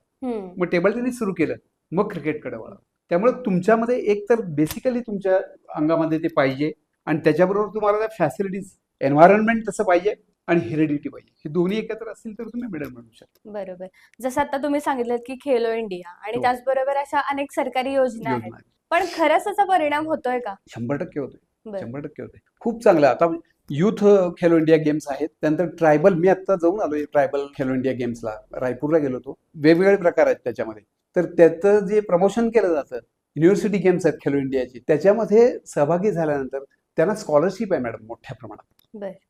मग टेबल टेनिस सुरू केलं, मग क्रिकेटकडे वळा. त्यामुळे तुमच्यामध्ये एक तर बेसिकली तुमच्या अंगामध्ये ते पाहिजे आणि त्याच्याबरोबर तुम्हाला त्या फॅसिलिटीज, एन्व्हायरमेंट तसं पाहिजे आणि हेरिडिटी पाहिजे. हे दोन्ही एकत्र असतील तर तुम्ही मेडल मिळवू शकता. बरोबर. जसं आता तुम्ही सांगितलं की खेलो इंडिया आणि त्याचबरोबर अशा अनेक सरकारी योजना आहेत, पण खरंच त्याचा परिणाम होतोय का? 100% होतोय. 100% होतोय. खूप चांगलं. आता युथ खेलो इंडिया गेम्स आहेत, त्यानंतर ट्रायबल, मी आता जाऊन आलोय ट्रायबल खेलो इंडिया गेम्सला, रायपूरला गेलो होतो. वेगवेगळे प्रकार आहेत त्याच्यामध्ये. तर त्याचं जे प्रमोशन केलं जातं, युनिव्हर्सिटी गेम्स आहेत खेलो इंडियाची, त्याच्यामध्ये सहभागी झाल्यानंतर त्यांना स्कॉलरशिप आहे मॅडम मोठ्या प्रमाणात.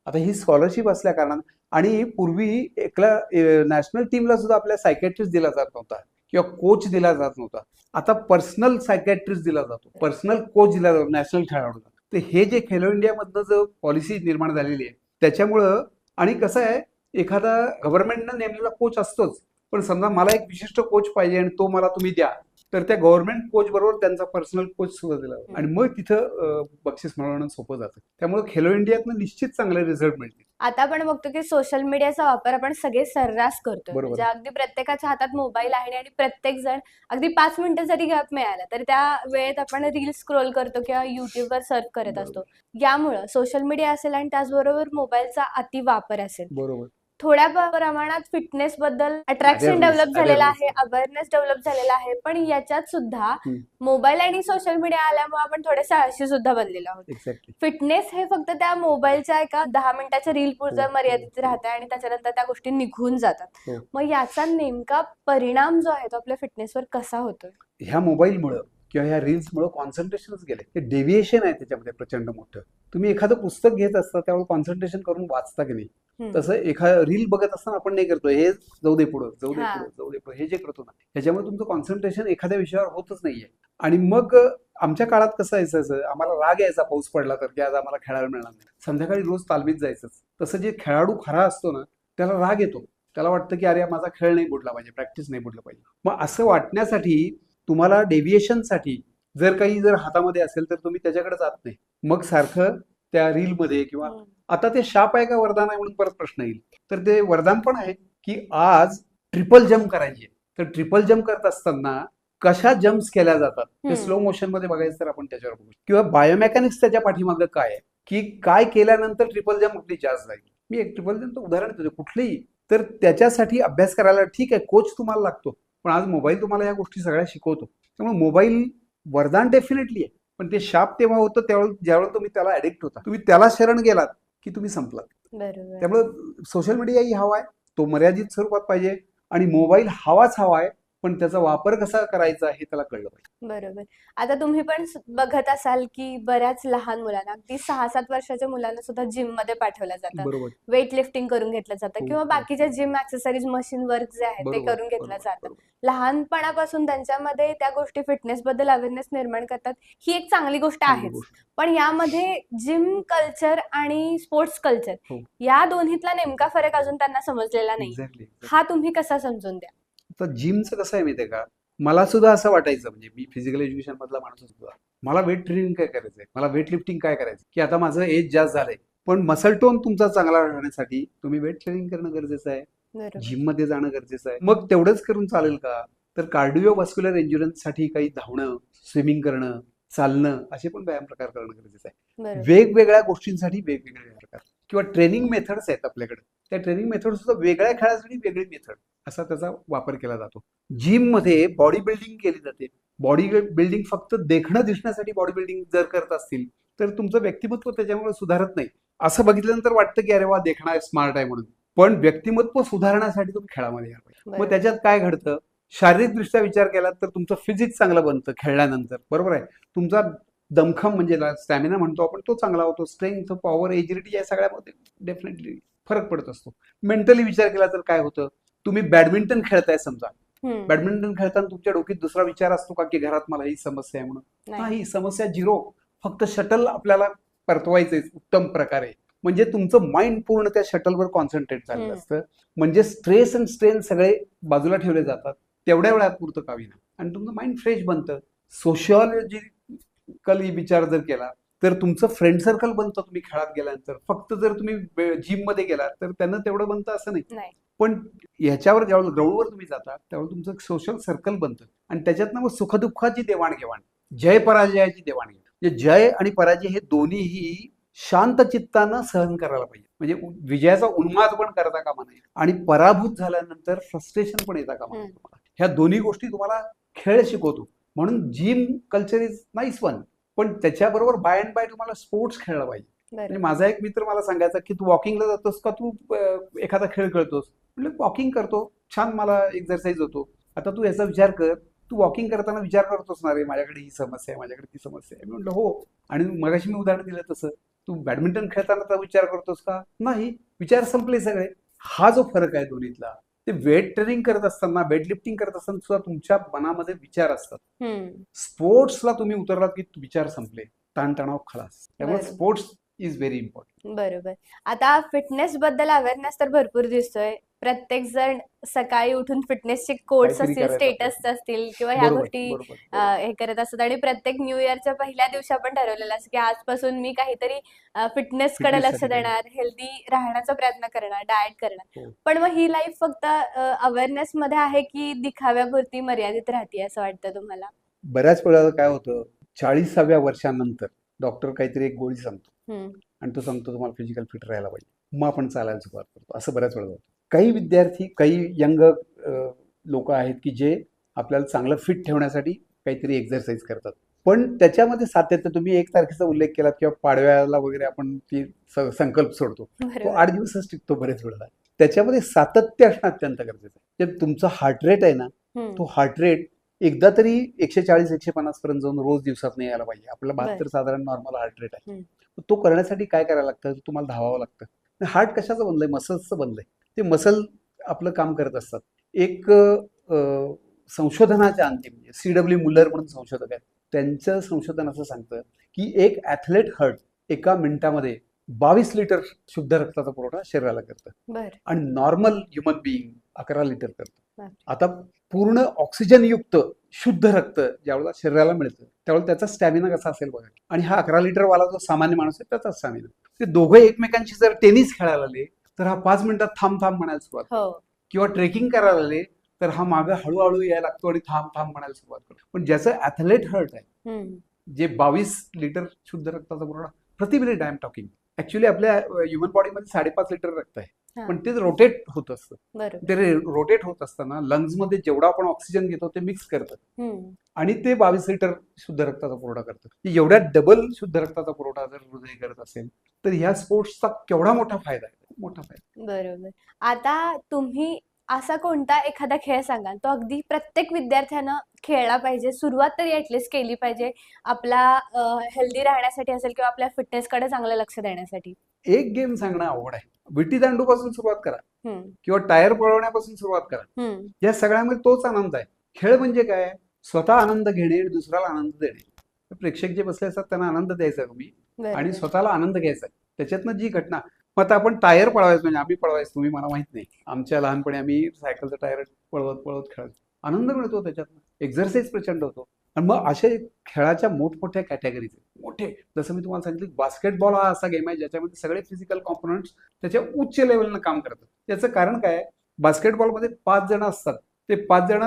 आता ही स्कॉलरशिप असल्या कारणानं, आणि पूर्वी एकला नॅशनल टीमला सुद्धा आपल्या सायकॅट्रिस्ट दिला जात नव्हता किंवा कोच दिला जात नव्हता. आता पर्सनल सायकॅट्रिस्ट दिला जातो, पर्सनल कोच दिला जातो नॅशनल खेळाडूला. तर हे जे खेलो इंडियामधनं जो पॉलिसी निर्माण झालेली आहे त्याच्यामुळं, आणि कसं आहे एखादा गव्हर्नमेंटनं नेमलेला कोच असतोच, पण समजा मला एक विशिष्ट कोच पाहिजे आणि तो मला तुम्ही द्या, तर त्या गव्हर्नमेंट कोच बरोबर त्यांचा पर्सनल कोच सुद्धा दिला आणि मग तिथं बक्षीस मिळवणं सोपं जातं. त्यामुळे खेलो इंडियातनं निश्चित चांगले रिझल्ट मिळतील. आता आपण बघतो की सोशल मीडियाचा वापर आपण सगळे सर्रास करतो. म्हणजे अगदी प्रत्येकाच्या हातात मोबाईल आहे आणि प्रत्येक जण अगदी 5 मिनिटं जरी गॅप मिळाला तरी त्या वेळेत आपण रील स्क्रोल करतो किंवा युट्यूबवर सर्च करत असतो. यामुळे सोशल मीडिया असेल आणि त्याचबरोबर मोबाईलचा अति वापर असेल, बरोबर, थोड्या प्रमाणात फिटनेस बद्दल अट्रॅक्शन डेव्हलप झालेलं आहे, अवेअरनेस डेव्हलप झालेला आहे, पण याच्यात सुद्धा मोबाईल आणि सोशल मीडिया आल्यामुळे आपण थोडेसे आळशी सुद्धा बनलेलो आहोत. फिटनेस हे फक्त त्या मोबाईलच्या एका 10 मिनिटाच्या रील पुरतं मर्यादित राहते आणि त्याच्यानंतर त्या गोष्टी निघून जातात. मग याचा नेमका परिणाम जो आहे तो आपल्या फिटनेसवर कसा होतोय? ह्या मोबाईलमुळे किंवा ह्या रील्समुळे कॉन्सन्ट्रेशनच गेले. ते डेव्हिएशन आहे त्याच्यामध्ये प्रचंड मोठं. तुम्ही एखादं पुस्तक घेत असता त्यामुळे कॉन्सन्ट्रेशन करून वाचता की नाही, तसं एखादं रील बघत असताना आपण नाही करतो, हे जाऊ दे पुढं, जाऊ दे पुढं, जाऊ दे पुढं, हे जे करतो ना ह्याच्यामुळे तुमचं कॉन्सन्ट्रेशन एखाद्या विषयावर होतच नाहीये. आणि मग आमच्या काळात कसं यायचं, आम्हाला राग यायचा पाऊस पडला तर की आज आम्हाला खेळायला मिळणार नाही, संध्याकाळी रोज तालमीत जायचंच. तसं जे खेळाडू खरा असतो ना त्याला राग येतो, त्याला वाटतं की अरे माझा खेळ नाही बुडला पाहिजे, प्रॅक्टिस नाही बुडलं पाहिजे. मग असं वाटण्यासाठी तुम्हाला डेव्हिएशनसाठी जर काही हातामध्ये असेल तर तुम्ही त्याच्याकडे जात नाही, मग सारखं त्या रीलमध्ये किंवा हम्म. आता ते शाप आहे का वरदान आहे म्हणून परत प्रश्न येईल. तर ते वरदान पण आहे की आज ट्रिपल जम्प करायची आहे. तर ट्रिपल जम्प करत असताना कशा जम्प्स केल्या जातात ते हम्म. स्लो मोशन मध्ये बघायचं तर आपण त्याच्यावर बघू किंवा बायोमेकॅनिक्स त्याच्या पाठीमागं काय आहे की काय केल्यानंतर ट्रिपल जम्प आपली जास्त जाईल. मी एक ट्रिपल जम्पचं उदाहरण देतो कुठलेही. तर त्याच्यासाठी अभ्यास करायला ठीक आहे कोच तुम्हाला लागतो पण आज मोबाईल तुम्हाला या गोष्टी सगळ्या शिकवतो. त्यामुळे मोबाईल वरदान डेफिनेटली आहे पण ते शाप तेव्हा होतं ज्यावेळेला तुम्ही त्याला ऍडिक्ट होता. तुम्ही त्याला शरण गेलात की तुम्ही संपलात. बरोबर. त्यामुळे सोशल मीडियाही हवा आहे तो मर्यादित स्वरूपात पाहिजे आणि मोबाईल हवाच हवा आहे पण त्याचा वापर कसा करायचा हे त्याला कळलं पाहिजे. बरोबर. आता तुम्ही पण बघत असाल की बऱ्याच लहान मुलांना अगदी 6-7 वर्षाच्या मुलांना सुद्धा जिम मध्ये पाठवलं जातं. बरोबर. वेट लिफ्टिंग करून घेतलं जातं हो, किंवा हो, बाकीच्या हो. जिम ऍक्सेसरीज मशीन वर्क जे आहे ते बरोबर करून घेतलं बरोबर जातं. बरोबर. लहानपणापासून त्यांच्यामध्ये त्या गोष्टी फिटनेस बद्दल अवेअरनेस निर्माण करतात ही एक चांगली गोष्ट चांगली आहेच. गोष्ट. पण यामध्ये जिम कल्चर आणि स्पोर्ट्स कल्चर हो. या दोन्हीतला नेमका फरक अजून त्यांना समजलेला नाही. एक्झॅक्टली. हा तुम्ही कसा समजून द्या? आता जिमचं कसं आहे माहितीये का मला सुद्धा असं वाटायचं म्हणजे मी फिजिकल एज्युकेशन मधला माणूस सुद्धा मला वेट ट्रेनिंग काय करायचंय मला वेट लिफ्टिंग काय करायचं की आता माझं एज जास्त झालंय पण मसल टोन तुमचा चांगला राहण्यासाठी तुम्ही वेट ट्रेनिंग करणं गरजेचं आहे. बरोबर. जिम मध्ये जाणं गरजेचं आहे. मग तेवढंच करून चालेल का तर कार्डिओव्हास्क्युलर एन्ड्युरन्ससाठी काही धावणं स्विमिंग करणं चालणं असे पण व्यायाम प्रकार करणं गरजेचं आहे. बरोबर. वेगवेगळ्या गोष्टींसाठी वेगवेगळे व्यायाम प्रकार किंवा ट्रेनिंग मेथड्स आहेत आपल्याकडे. त्या ट्रेनिंग मेथड सुद्धा वेगळ्या खेळासाठी वेगळी मेथड असा त्याचा वापर केला जातो. जिम मध्ये बॉडी बिल्डिंग केली जाते. बॉडी बिल्डिंग फक्त देखणं दिसण्यासाठी बॉडी बिल्डिंग जर करत असतील तर तुमचं व्यक्तिमत्व त्याच्यामुळे सुधारत नाही. असं बघितल्यानंतर वाटतं की अरे वा देखणं आहे स्मार्ट आहे म्हणून पण व्यक्तिमत्व सुधारण्यासाठी तुम्ही खेळामध्ये यायला पाहिजे. मग बरोबर. त्याच्यात काय घडतं शारीरिकदृष्ट्या विचार केला तर तुमचं फिजिक्स चांगलं बनतं खेळल्यानंतर बरोबर आहे. तुमचा दमखम म्हणजे स्टॅमिना म्हणतो आपण तो चांगला होतो. स्ट्रेंथ पॉवर एजिलिटी या सगळ्यामध्ये डेफिनेटली फरक पडत असतो. मेंटली विचार केला तर काय होतं तुम्ही बॅडमिंटन खेळताय समजा हम्म. बॅडमिंटन खेळताना तुमच्या डोक्यात दुसरा विचार असतो का की घरात मला ही समस्या आहे म्हणून नाही समस्या झिरो. फक्त शटल आपल्याला परतवायचंय उत्तम प्रकारे म्हणजे तुमचं माइंड पूर्ण त्या शटलवर कॉन्सन्ट्रेट झालेलं असतं. म्हणजे स्ट्रेस अँड स्ट्रेन सगळे बाजूला ठेवले जातात तेवढ्या वेळात पुरतं का विना आणि तुमचं माइंड फ्रेश बनतं. सोशिओलॉजिकल विचार जर केला तर तुमचं फ्रेंड सर्कल बनतं तुम्ही खेळात गेल्यानंतर. फक्त जर तुम्ही जिम मध्ये गेलात तर त्यांना तेवढं बनतं असं नाही पण ह्याच्यावर ज्यावेळेला ग्राउंडवर तुम्ही जाता त्यावेळेला तुमचं सोशल सर्कल बनतं आणि त्याच्यातनं मग सुखदुःखाची देवाणघेवाण जय पराजयाची देवाणघेवाण म्हणजे जय आणि पराजय हे दोन्हीही शांत चित्तानं सहन करायला पाहिजे. म्हणजे विजयाचा उन्माद पण करता कामा नये आणि पराभूत झाल्यानंतर फ्रस्ट्रेशन पण येता कामा नये. ह्या दोन्ही गोष्टी तुम्हाला खेळ शिकवतो. म्हणून gym culture is nice one पण त्याच्याबरोबर बाय अँड बाय तुम्हाला स्पोर्ट्स खेळला पाहिजे. म्हणजे माझा एक मित्र मला सांगायचा की तू वॉकिंगला जातोस का तू एखादा खेळ खेळतोस म्हणजे वॉकिंग करतो छान मला एक्सरसाइज होतो. आता तू याचा विचार कर तू वॉकिंग करताना विचार करतोस ना रे माझ्याकडे ही समस्या आहे माझ्याकडे ती समस्या आहे. मी म्हटलं हो आणि मगाशी मी उदाहरण दिलं तसं तू बॅडमिंटन खेळताना तर विचार करतोस का नाही विचार संपले सगळे. हा जो फरक आहे दोन्हीतला ते वेट ट्रेनिंग करत असताना वेट लिफ्टिंग करत असताना सुद्धा तुमच्या मनामध्ये विचार असतात. स्पोर्ट्सला तुम्ही उतरलात की विचार संपले ताणतणाव खलास. त्यामुळे स्पोर्ट्स इज व्हेरी इम्पॉर्टंट. बरोबर. आता फिटनेस बद्दल अवेअरनेस तर भरपूर दिसतोय. प्रत्येक जण सकाळी उठून फिटनेसचे कोट्स असतील स्टेटस असतील किंवा ह्या गोष्टी हे करत असतात आणि प्रत्येक न्यू इयरच्या पहिल्या दिवशी आपण ठरवलेलं असतं की आजपासून मी काहीतरी फिटनेस कडे लक्ष देणार हेल्दी राहण्याचा प्रयत्न करणार डाएट करणार. पण मग ही लाईफ फक्त अवेअरनेस मध्ये आहे की दिखाव्यापुरती मर्यादित राहते असं वाटतं तुम्हाला? बऱ्याच वेळा काय होतं 40व्या वर्षानंतर डॉक्टर काहीतरी एक गोळी सांगतो आणि तो सांगतो तुम्हाला फिजिकल फिट राहायला पाहिजे मग आपण चालायला सुरुवात करतो. असं बऱ्याच वेळा होतं. काही विद्यार्थी काही यंग लोक आहेत की जे आपल्याला चांगलं फिट ठेवण्यासाठी काहीतरी एक्सरसाइज करतात पण त्याच्यामध्ये सातत्य तुम्ही 1 तारखेचा उल्लेख केला किंवा पाडव्याला वगैरे आपण ती संकल्प सोडतो तो 8 दिवसच टिकतो बरेच वेळेला. त्याच्यामध्ये सातत्य असणं अत्यंत गरजेचं आहे. जे तुमचा हार्ट रेट आहे ना तो हार्ट रेट एकदा तरी 140-150 पर्यंत जाऊन रोज दिवसात नाही यायला पाहिजे. आपला 72 साधारण नॉर्मल हार्ट रेट आहे. तो करण्यासाठी काय करायला लागतं तुम्हाला धावावं लागतं. हार्ट कशाचं बनलंय मसल्सचं बनलंय. ते मसल आपलं काम करत असतात. एक संशोधनाच्या अंती म्हणजे CW मुलर म्हणून संशोधक आहेत त्यांचं संशोधन असं सांगतं की एक ॲथलेट हार्ट एका मिनिटामध्ये 22 लिटर शुद्ध रक्ताचा पुरवठा शरीराला करतं आणि नॉर्मल ह्युमन बिईंग 11 लिटर करतं. बापरे. आता पूर्ण ऑक्सिजनयुक्त शुद्ध रक्त ज्यावेळेला शरीराला मिळतं त्यावेळेला त्याचा स्टॅमिना कसा असेल बघा. आणि हा 11 लिटरवाला जो सामान्य माणूस आहे त्याचा स्टॅमिना. ते दोघं एकमेकांशी जर टेनिस खेळायला आले तर हा 5 मिनिटात थांब थांब म्हणायला सुरुवात करतो. हो. किंवा ट्रेकिंग करायला आले तर हा मागं हळूहळू यायला लागतो आणि थांब थांब म्हणायला सुरुवात करतो. पण ज्याचं ॲथलेट हर्ट आहे, जे 22 लिटर शुद्ध रक्ताचा पुरवठा प्रति minute, I am talking, actually आपल्या ह्युमन बॉडीमध्ये 5.5 लिटर रक्त आहे, पण ते रोटेट होत असतं. ते रोटेट होत असताना लंग्समध्ये जेवढा आपण ऑक्सिजन घेतो ते मिक्स करतं आणि ते 22 लिटर शुद्ध रक्ताचा पुरवठा करतं. एवढ्या डबल शुद्ध रक्ताचा पुरवठा जर हृदय करत असेल तर ह्या स्पोर्ट्सचा केवढा मोठा फायदा आहे, खूप मोठा फायदा. बरोबर. आता तुम्ही असा कोणता एखादा खेळ सांगाल तो अगदी प्रत्येक विद्यार्थ्यानं खेळला पाहिजे, सुरुवात तरी ऍटलीस्ट केली पाहिजे आपला हेल्दी राहण्यासाठी असेल किंवा आपल्या फिटनेसकडे चांगलं लक्ष देण्यासाठी? एक गेम सांगणं अवघड आहे. विटी दांडू पासून सुरुवात करा किंवा टायर पळवण्यापासून सुरुवात करा. या सगळ्यामध्ये तोच आनंद आहे. खेळ म्हणजे काय, स्वतः आनंद घेणे, दुसऱ्याला आनंद देणे. प्रेक्षक जे बसले असतात त्यांना आनंद द्यायचा तुम्ही आणि स्वतःला आनंद घ्यायचा. त्याच्यातनं जी घटना, मग आता आपण टायर पळवायचं म्हणजे आम्ही पळवायचं तुम्ही मला माहित नाही, आमच्या लहानपणी आम्ही सायकलचं टायर पळवत पळवत खेळायचो. आनंद मिळतो त्याच्यातनं, एक्झरसाईज प्रचंड होतो. आणि मग असे खेळाच्या मोठमोठ्या कॅटेगरीज मोठे, जसं मी तुम्हाला सांगितलं बास्केटबॉल हा असा गेम आहे ज्याच्यामध्ये सगळे फिजिकल कॉम्पोनंट्स त्याच्या उच्च लेवलनं काम करतात. त्याचं कारण काय, बास्केटबॉलमध्ये 5 जण असतात, ते 5 जण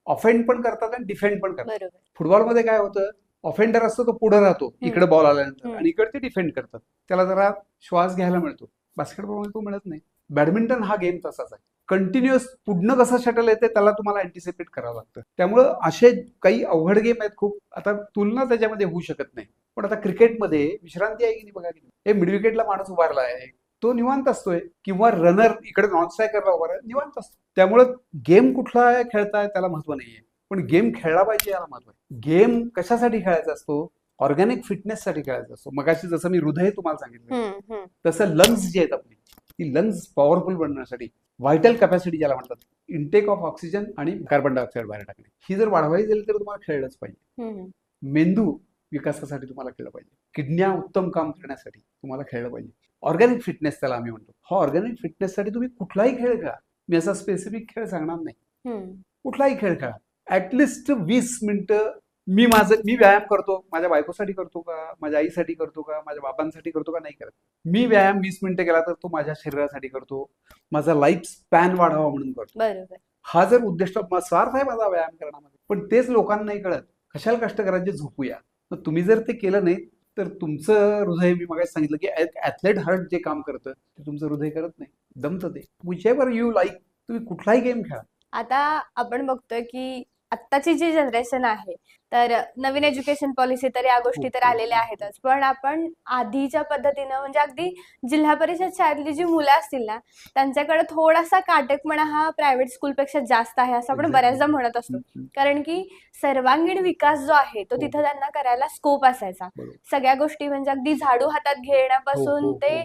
ऑफेंड पण करतात आणि डिफेंड पण करतात. फुटबॉलमध्ये काय होतं, ऑफेंडर असतो तो पुढे राहतो इकडे बॉल आल्यानंतर आणि इकडे ते डिफेंड करतात, त्याला जरा श्वास घ्यायला मिळतो. बास्केटबॉलमध्ये तो मिळत नाही. बॅडमिंटन हा गेम तसाच आहे, कंटिन्युअस पुढनं कसं शटल येते त्याला तुम्हाला अँटिसिपेट करावं लागतं. त्यामुळं असे काही अवघड गेम आहेत खूप. आता तुलना त्याच्यामध्ये होऊ शकत नाही. पण आता क्रिकेटमध्ये विश्रांती आहे की नाही बघा की, हे मिड विकेटला माणूस उभारला आहे तो निवांत असतोय, किंवा रनर इकडे नॉन स्ट्रायकरला उभा निवांत असतो. त्यामुळं गेम कुठला खेळताय त्याला महत्व नाहीये, पण गेम खेळला पाहिजे याला महत्व आहे. गेम कशासाठी खेळायचा असतो, ऑर्गॅनिक फिटनेससाठी खेळायचा असतो. मगाशी जसं मी हृदय तुम्हाला सांगितलं तसं लंग्स जे आहेत आपली, ती लंग्स पॉवरफुल बनण्यासाठी व्हायटल कॅपॅसिटी ज्याला म्हणतात, इनटेक ऑफ ऑक्सिजन आणि कार्बन डायऑक्साईड बाहेर टाकणे, ही जर वाढवायची झाली तर तुम्हाला खेळलंच पाहिजे. मेंदू विकासासाठी तुम्हाला खेळलं पाहिजे, किडन्या उत्तम काम करण्यासाठी तुम्हाला खेळलं पाहिजे. ऑर्गॅनिक फिटनेस त्याला आम्ही म्हणतो. हा ऑर्गॅनिक फिटनेससाठी तुम्ही कुठलाही खेळ खेळा, मी असा स्पेसिफिक खेळ सांगणार नाही, कुठलाही खेळ खेळा. ऍटलिस्ट 20 मिनिटं मी व्यायाम करतो, माझ्या बायकोसाठी करतो का, माझ्या आईसाठी करतो का, माझ्या बाबांसाठी करतो का, नाही करत. मी व्यायाम 20 मिनिटं केला तर तो माझ्या शरीरासाठी करतो, माझा लाईफ स्पॅन वाढावा म्हणून करतो. बरोबर. हा जर उद्दिष्ट स्वार्थ आहे माझा व्यायाम करण्यामध्ये, पण तेच लोकांना नाही कळत. कशाला कष्ट करायचे, झोपूया. तर तुम्ही जर ते केलं नाही तर तुमचं हृदय, मी मगाशी सांगितलं की ऍथलेट हार्ट जे काम करतं ते तुमचं हृदय करत नाही, दमतं ते. विचएव्हर यू लाईक, तुम्ही कुठलाही गेम खेळा. आता आपण बघतोय की आत्ताची जी जनरेशन आहे तर नवीन एज्युकेशन पॉलिसी तर या गोष्टी तर आलेल्या आहेतच, पण आपण आधीच्या पद्धतीनं म्हणजे अगदी जिल्हा परिषद शाळेतली जी मुलं असतील ना त्यांच्याकडे थोडासा काटेकपणा हा प्रायव्हेट स्कूलपेक्षा जास्त आहे असं आपण बऱ्याचदा म्हणत असतो. कारण की सर्वांगीण विकास जो आहे तो तिथं त्यांना करायला स्कोप असायचा. सगळ्या गोष्टी म्हणजे अगदी झाडू हातात घेण्यापासून ते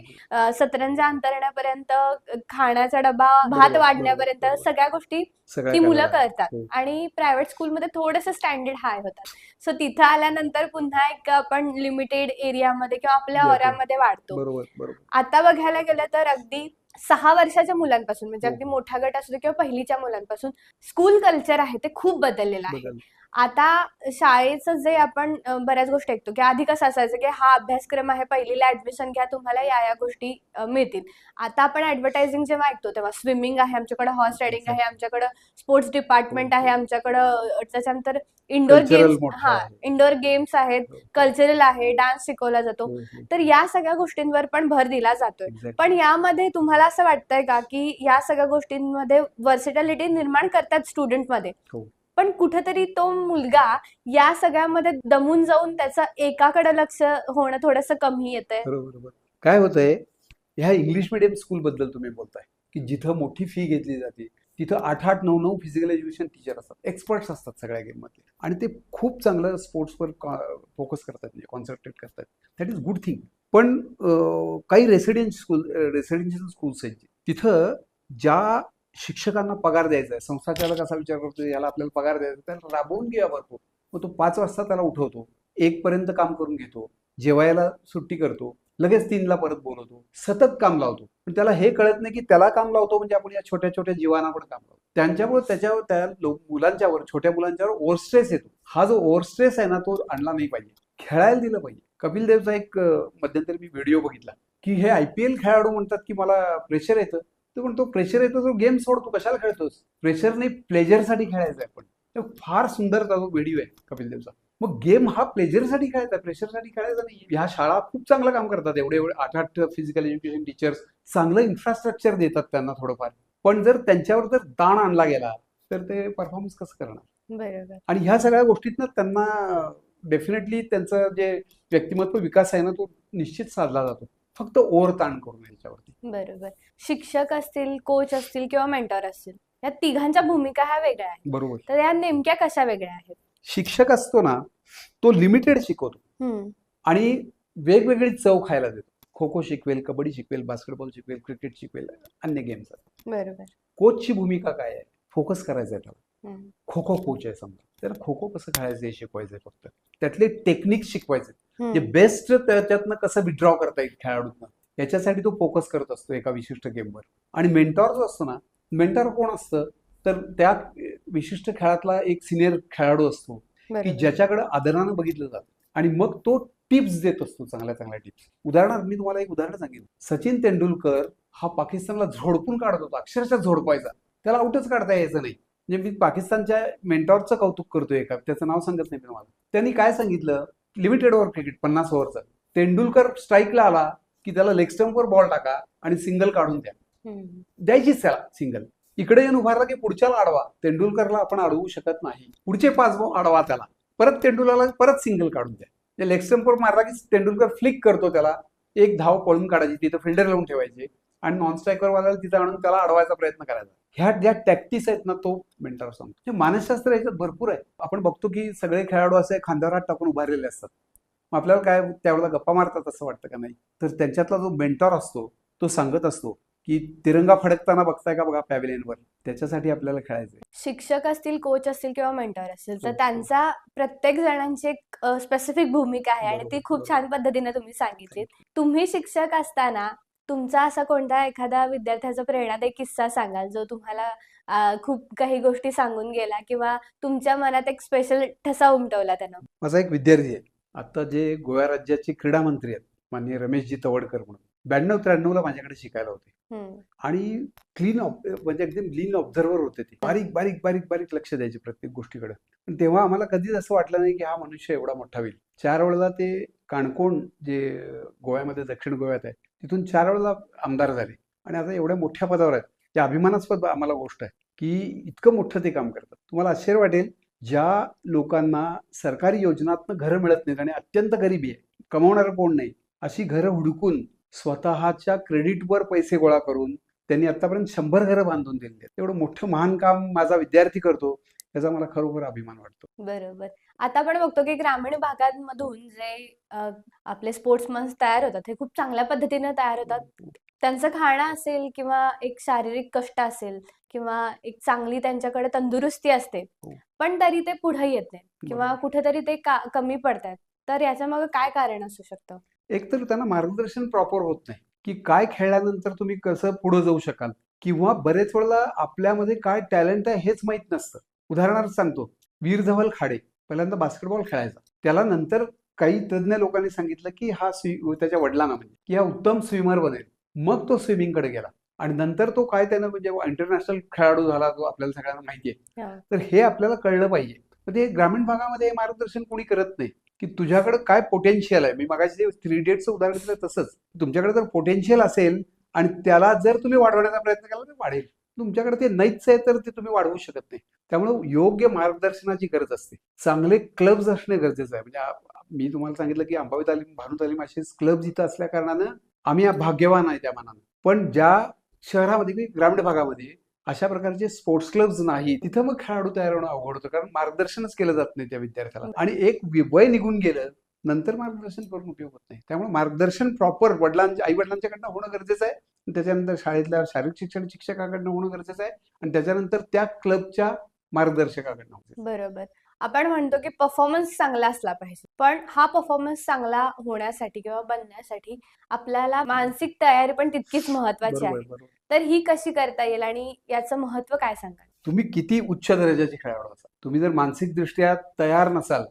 सतरंजा अंतरण्यापर्यंत, खाण्याचा डबा भात वाढण्यापर्यंत सगळ्या गोष्टी ती मुलं करतात. आणि प्रायव्हेट स्कूलमध्ये थोडंसं स्टँडर्ड हाय होतात. सो तिथं आल्यानंतर पुन्हा एक आपण लिमिटेड एरियामध्ये किंवा आपल्या ओऱ्यामध्ये वाढतो. आता बघायला गेलं तर अगदी 6 वर्षाच्या मुलांपासून म्हणजे अगदी मोठा गट असतो किंवा पहिलीच्या मुलांपासून स्कूल कल्चर आहे ते खूप बदललेलं आहे. आता शाळेचं जे आपण बऱ्याच गोष्टी ऐकतो की आधी कसं असायचं की हा अभ्यासक्रम आहे, पहिलीला ऍडमिशन घ्या, तुम्हाला या गोष्टी मिळतील. आता आपण ऍडव्हर्टायझिंग जेव्हा ऐकतो तेव्हा स्विमिंग आहे आमच्याकडे, हॉर्स रायडिंग आहे आमच्याकडे, स्पोर्ट्स डिपार्टमेंट आहे आमच्याकडं, त्याच्यानंतर इंडोर गेम्स आहेत, कल्चरल आहे, डान्स शिकवला जातो. तर या सगळ्या गोष्टींवर पण भर दिला जातोय. पण यामध्ये तुम्हाला असं वाटतंय का की या सगळ्या गोष्टींमध्ये व्हर्सेटॅलिटी निर्माण करतात स्टुडंटमध्ये, पण कुठेतरी तो मुलगा या सगळ्यामध्ये दमून जाऊन त्याचं एकाकडे लक्ष होणं थोडंसं कमी येतंय? बरोबर. काय होतंय, ह्या इंग्लिश मिडियम स्कूल बद्दल तुम्ही बोलताय की जिथं मोठी फी घेतली जाते तिथं 8-8, 9-9 फिजिकल एज्युकेशन टीचर असतात, एक्सपर्ट्स असतात सगळ्या गेम मध्ये, आणि ते खूप चांगलं स्पोर्ट्सवर फोकस करतात, म्हणजे कॉन्सन्ट्रेट करतात. That is good thing. पण काही रेसिडेन्शियल स्कूल्स आहेत तिथं ज्या शिक्षकांना पगार द्यायचा आहे, संस्थाचालक असा विचार करतो याला आपल्याला पगार द्यायचा, त्याला राबवून घ्या भरपूर. मग तो 5 वाजता त्याला उठवतो, 1 पर्यंत काम करून घेतो, जेवायला सुट्टी करतो, लगेच 3ला परत बोलवतो, सतत काम लावतो. पण त्याला हे कळत नाही की त्याला काम लावतो म्हणजे आपण या छोट्या छोट्या जीवांना पण काम लावतो. त्यांच्यामुळे त्याच्यावर त्या मुलांच्यावर, छोट्या मुलांच्यावर ओव्हर स्ट्रेस येतो. हा जो ओव्हर स्ट्रेस आहे ना, तो आणला नाही पाहिजे. खेळायला दिलं पाहिजे. कपिल देवचा एक मध्यंतरी मी व्हिडिओ बघितला की हे IPL खेळाडू म्हणतात की मला प्रेशर येतं. तो म्हणतो प्रेशर येतो तो गेम सोड, तू कशाला खेळतोस? प्रेशर नाही, प्लेजरसाठी खेळायचं आहे. पण फार सुंदर तो व्हिडिओ आहे कपिल देवचा. मग गेम हा प्लेजरसाठी खेळायचा, प्रेशरसाठी खेळायचा नाही. ह्या शाळा खूप चांगलं काम करतात, एवढे 8-8 फिजिकल एज्युकेशन टीचर्स चांगलं इन्फ्रास्ट्रक्चर देतात त्यांना थोडंफार. पण जर त्यांच्यावर जर ताण आणला गेला तर ते परफॉर्मन्स कसं करणार? बरोबर. आणि ह्या सगळ्या गोष्टीतनं त्यांना डेफिनेटली त्यांचं जे व्यक्तिमत्व विकास आहे ना, तो निश्चित साधला जातो. फक्त ओव्हर ताण करू नये त्याच्यावरती. बरोबर. शिक्षक असतील, कोच असतील किंवा मेंटॉर असतील, या तिघांच्या भूमिका ह्या वेगळ्या आहेत. बरोबर. तर या नेमक्या कशा वेगळ्या आहेत? शिक्षक असतो ना, तो लिमिटेड शिकवतो आणि वेगवेगळी चव खायला देतो. खो खो शिकवेल, कबड्डी शिकवेल, बास्केटबॉल शिकवेल, क्रिकेट शिकवेल, अन्य गेम्स. बरोबर. कोचची भूमिका काय आहे? फोकस करायचं आहे त्याला. हम्म. खो खो कोच आहे समजा, त्याला खो खो कसं खेळायचं हे शिकवायचंय फक्त. त्यातले टेक्निक शिकवायचे, जे बेस्ट त्याच्यातनं कसं विड्रॉ करता येईल खेळाडूंना, याच्यासाठी तो फोकस करत असतो एका विशिष्ट गेमवर. आणि मेंटॉर जो असतो ना, मेंटॉर कोण असतं तर त्या विशिष्ट खेळातला एक सिनियर खेळाडू असतो की बरोबर. ज्याच्याकडे आदरानं बघितलं जातं आणि मग तो टिप्स देत असतो, चांगल्या चांगल्या टिप्स. उदाहरणार्थ मी तुम्हाला एक उदाहरण सांगेन. सचिन तेंडुलकर हा पाकिस्तानला झोडपून काढत होता, अक्षरशः झोडपायचा. त्याला आउटच काढता यायचं नाही. म्हणजे मी पाकिस्तानच्या मेंटॉरचं कौतुक करतोय एका, त्याचं नाव सांगत नाही मी तुम्हाला. त्यांनी काय सांगितलं, लिमिटेड ओव्हर क्रिकेट 50 ओव्हरचं. तेंडुलकर स्ट्राईकला आला की त्याला लेग स्टंपवर बॉल टाका आणि सिंगल काढून द्या. द्यायचीच त्याला सिंगल. इकडे येऊन उभारला की पुढच्याला अडवा. तेंडुलकरला आपण अडवू शकत नाही. पुढचे 5 बॉल अडवा त्याला, परत तेंडुलकरला परत सिंगल काढून द्या. लेग स्टंपवर मारला की तेंडुलकर फ्लिक करतो त्याला, एक धाव पळून काढायची, तिथं फिल्डर लावून ठेवायचे आणि नॉन स्ट्रायकर वाल्याला तिथं आणून त्याला अडवायचा प्रयत्न करायचा. ह्या ज्या टॅक्टिक्स आहेत ना, तो मेंटॉर सांगतो. मानसशास्त्र याच्यात भरपूर आहे. आपण बघतो की सगळे खेळाडू असे खांद्यावर हात टाकून उभारलेले असतात. मग आपल्याला काय त्यावेळेला गप्पा मारतात असं वाटतं का? नाही. तर त्यांच्यातला जो मेंटॉर असतो तो सांगत असतो की तिरंगा फडकताना बघताय का बघा पॅव्हिलियनवर, त्याच्यासाठी आपल्याला खेळायचंय. शिक्षक असतील, कोच असतील किंवा मेंटॉर असतील, तर त्यांचा प्रत्येक जणांची एक स्पेसिफिक भूमिका आहे आणि ती खूप छान पद्धतीने तुम्ही सांगितली. तुम्ही शिक्षक असताना तुमचा असा कोणता एखादा विद्यार्थ्याचा प्रेरणादायी किस्सा सांगाल जो तुम्हाला खूप काही गोष्टी सांगून गेला किंवा तुमच्या मनात एक स्पेशल ठसा उमटवला त्यानं? माझा एक विद्यार्थी आहे आता, जे गोवा राज्याचे क्रीडा मंत्री आहेत, माननीय रमेशजी तवडकर म्हणून. 92-93ला माझ्याकडे शिकायला होते आणि क्लीन म्हणजे एकदम लीन ऑब्झर्वर होते ते. बारीक बारीक बारीक बारीक लक्ष द्यायचे प्रत्येक गोष्टीकडे. पण तेव्हा आम्हाला कधीच असं वाटलं नाही की हा मनुष्य एवढा मोठा होईल. 4 वेळेला ते काणकोण, जे गोव्यामध्ये दक्षिण गोव्यात आहे, तिथून 4 वेळेला आमदार झाले आणि आता एवढ्या मोठ्या पदावर आहेत. त्या अभिमानास्पद आम्हाला गोष्ट आहे की इतकं मोठं ते काम करतात. तुम्हाला आश्चर्य वाटेल, ज्या लोकांना सरकारी योजनातनं घरं मिळत नाहीत आणि अत्यंत गरिबी आहे, कमावणारं कोण नाही, अशी घरं हुडकून स्वतःच्या क्रेडिटवर पैसे गोळा करून त्यांनी आतापर्यंत 100 घरं बांधून दिली आहेत. एवढं मोठं महान काम माझा विद्यार्थी करतो, याचा मला खरोखर अभिमान वाटतो. बरोबर. आता आपण बघतो की ग्रामीण भागांमधून जे आपले स्पोर्ट्समन तयार होतात, हे खूप चांगल्या पद्धतीने तयार होतात. त्यांचं खाणं असेल किंवा एक शारीरिक कष्ट असेल किंवा एक चांगली त्यांच्याकडे तंदुरुस्ती असते, पण तरी ते पुढे येत नाही किंवा कुठेतरी ते कमी पडतात. तर याच्या मागे काय कारण असू शकतं? एक तर त्यांना मार्गदर्शन प्रॉपर होत नाही की काय खेळल्यानंतर तुम्ही कसं पुढे जाऊ शकाल, किंवा बरेच वेळेला आपल्यामध्ये काय टॅलेंट आहे हेच माहित नसतं. उदाहरणार्थ सांगतो, वीर धवल खाडे पहिल्यांदा बास्केटबॉल खेळायचा. त्याला नंतर काही तज्ज्ञ लोकांनी सांगितलं की हा त्याच्या वडिलांना म्हणजे की हा उत्तम स्विमर बनेल. मग तो स्विमिंगकडे गेला आणि नंतर तो काय त्यानं म्हणजे इंटरनॅशनल खेळाडू झाला, जो आपल्याला सगळ्यांना माहिती आहे. तर हे आपल्याला कळलं पाहिजे. पण ते ग्रामीण भागामध्ये मार्गदर्शन कोणी करत नाही की तुझ्याकडे काय पोटेन्शियल आहे. मी मगाशी जे 3 इडियट्सचं उदाहरण दिलं तसंच, तुमच्याकडे जर पोटेन्शियल असेल आणि त्याला जर तुम्ही वाढवण्याचा प्रयत्न केला तर वाढेल. तुमच्याकडे ते नाहीच आहे तर ते तुम्ही वाढवू शकत नाही. त्यामुळे योग्य मार्गदर्शनाची गरज असते. चांगले क्लब्स असणे गरजेचं आहे. म्हणजे मी तुम्हाला सांगितलं की अंबावी तालीम, भानू तालीम असे क्लब्स इथं असल्या कारणानं आम्ही भाग्यवान आहे त्या मानानं. पण ज्या शहरामध्ये, ग्रामीण भागामध्ये अशा प्रकारचे स्पोर्ट्स क्लब्स नाही, तिथं मग खेळाडू तयार होणं अवघड होतं, कारण मार्गदर्शनच केलं जात नाही त्या विद्यार्थ्याला. आणि एक वय निघून गेलं नंतर मार्गदर्शन करून उपयोग होत नाही. त्यामुळे मार्गदर्शन प्रॉपर आई वडिलांच्याकडनं होणं गरजेचं आहे. त्याच्यानंतर शाळेतल्या शारीरिक शिक्षण शिक्षकाकडनं होणं गरजेचं आहे आणि त्याच्यानंतर त्या क्लबच्या मार्गदर्शकाकडनं. बरोबर. आपण म्हणतो की परफॉर्मन्स चांगला असला पाहिजे, पण हा परफॉर्मन्स चांगला होण्यासाठी किंवा बनण्यासाठी आपल्याला मानसिक तयारी पण तितकीच महत्वाची बरोबर आहे. बरोबर. तर ही कशी करता येईल आणि याचं महत्व काय सांगाल? तुम्ही किती उच्च दर्जाचे खेळाडू असाल, तुम्ही जर मानसिकदृष्ट्या तयार नसाल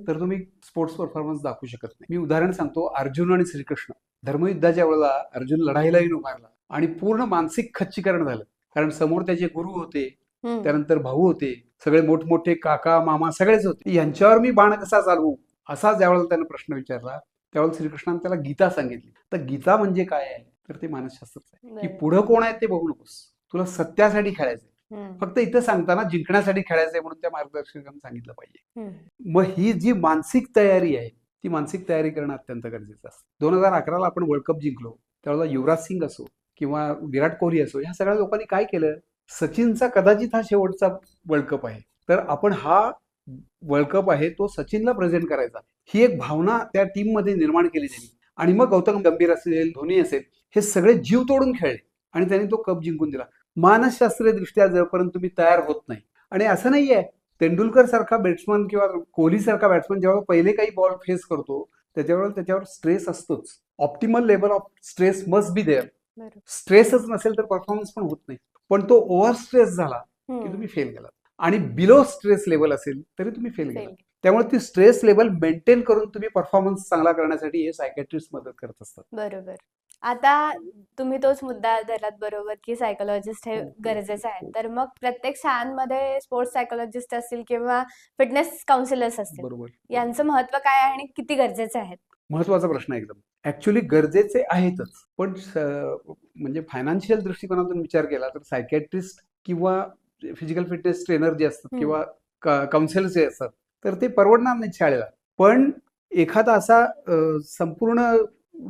तर तुम्ही स्पोर्ट्स परफॉर्मन्स दाखवू शकत नाही. मी उदाहरण सांगतो, अर्जुन आणि श्रीकृष्ण धर्मयुद्धाच्या वेळेला अर्जुन लढाईलाही उभारला आणि पूर्ण मानसिक खच्चीकरण झालं, कारण समोर त्याचे गुरु होते, त्यानंतर भाऊ होते, सगळे मोठमोठे काका मामा सगळेच होते. यांच्यावर मी बाण कसा चालवू असा ज्यावेळेला त्यानं प्रश्न विचारला, त्यावेळेला श्रीकृष्णाने त्याला गीता सांगितली. तर गीता म्हणजे काय आहे, तर ते मानसशास्त्रच आहे, की पुढं कोण आहे ते बघू नकोस, तुला सत्यासाठी खेळायचंय. फक्त इथं सांगताना जिंकण्यासाठी खेळायचंय म्हणून त्या मार्गदर्शकांनी सांगितलं पाहिजे. मग ही जी मानसिक तयारी आहे ती मानसिक तयारी करणं अत्यंत गरजेचं असतं. 2011ला आपण वर्ल्ड कप जिंकलो, त्यावेळेला युवराज सिंग असो किंवा विराट कोहली असो, ह्या सगळ्या लोकांनी काय केलं, सचिनचा कदाचित हा शेवटचा वर्ल्ड कप आहे, तर आपण हा वर्ल्ड कप आहे तो सचिनला प्रेझेंट करायचा, ही एक भावना त्या टीम मध्ये निर्माण केली त्यांनी. आणि मग गौतम गंभीर असेल, धोनी असेल, हे सगळे जीव तोडून खेळले आणि त्यांनी तो कप जिंकून दिला. मानसशास्त्रीय दृष्ट्या जोपर्यंत तुम्ही तयार होत नाही, आणि असं नाहीये तेंडुलकर सारखा बॅट्समन किंवा कोहली सारखा बॅट्समन जेव्हा पहिले काही बॉल फेस करतो त्याच्यावर स्ट्रेस असतोच. Optimal level of stress must be there. स्ट्रेसच नसेल तर परफॉर्मन्स पण होत नाही. पण तो ओव्हर स्ट्रेस झाला की तुम्ही फेल गेलात, आणि बिलो स्ट्रेस लेवल असेल तरी तुम्ही फेल गेलात. त्यामुळे ती स्ट्रेस लेवल मेंटेन करून तुम्ही परफॉर्मन्स चांगला करण्यासाठी हे सायकॅट्रिस्ट मदत करत असतात. बरोबर. आता तुम्ही तोच मुद्दा धरलात बरोबर, की सायकोलॉजिस्ट हे गरजेचं आहे. तर मग प्रत्येक शाळांमध्ये स्पोर्ट्स सायकोलॉजिस्ट असतील किंवा फिटनेस काउन्सिलर्स असतील, बरोबर. यांचं महत्व काय आहे आणि किती गरजेचे आहेत? महत्वाचा प्रश्न आहे एकदम. ऍक्च्युली गरजेचे आहेतच, पण म्हणजे फायनान्शियल दृष्टिकोनातून विचार केला तर सायकॅट्रिस्ट किंवा फिजिकल फिटनेस ट्रेनर जे असतात किंवा काउन्सिलर जे असतात तर ते परवडणार नाहीत शाळेला. पण एखादा असा संपूर्ण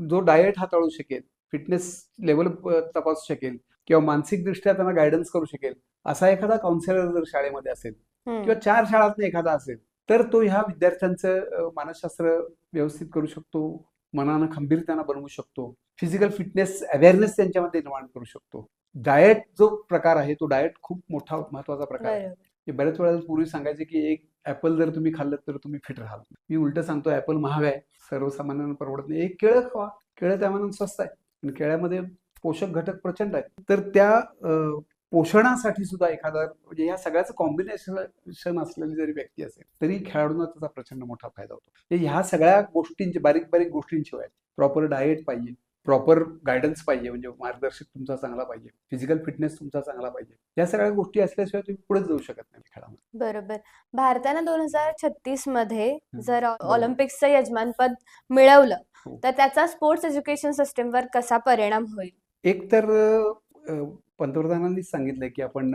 जो डाएट हाताळू शकेल, फिटनेस लेवल तपासू शकेल किंवा मानसिकदृष्ट्या त्यांना गायडन्स करू शकेल असा एखादा काउन्सिलर जर शाळेमध्ये असेल किंवा 4 शाळांतून एखादा असेल तर तो ह्या विद्यार्थ्यांचं मानसशास्त्र व्यवस्थित करू शकतो, मनानं खंबीर त्यांना बनवू शकतो, फिजिकल फिटनेस अवेअरनेस त्यांच्यामध्ये निर्माण करू शकतो. डाएट जो प्रकार आहे तो डाएट खूप मोठा महत्वाचा प्रकार आहे. बऱ्याच वेळेला पूर्वी सांगायचे की एक ऍपल जर तुम्ही खाल्लं तर तुम्ही फिट राहाल. मी उलट सांगतो, ऍपल महाग आहे, सर्वसामान्यांना परवडत नाही. एक केळं खावा, केळं त्या मानाने स्वस्त आहे आणि केळ्यामध्ये पोषक घटक प्रचंड आहेत. तर त्या पोषणासाठी सुद्धा एखादा म्हणजे या सगळ्याचं कॉम्बिनेशन असलेली जरी व्यक्ती असेल तरी खेळाडूंना त्याचा प्रचंड मोठा फायदा होतो. ह्या सगळ्या गोष्टींची बारीक बारीक गोष्टींशिवाय प्रॉपर डाएट पाहिजे, प्रॉपर गायडन्स पाहिजे, म्हणजे मार्गदर्शक तुमचा चांगला पाहिजे, फिजिकल फिटनेस तुमचा चांगला पाहिजे, या सगळ्या गोष्टी असल्याशिवाय तुम्ही पुढे जाऊ शकत नाही खेळामध्ये. बरोबर. भारतानं 2036 मध्ये जर ऑलिम्पिक्सचं यजमानपद मिळवलं तर त्याचा स्पोर्ट्स एज्युकेशन सिस्टीमवर कसा परिणाम होईल? एक तर पंतप्रधानांनी सांगितलंय की आपण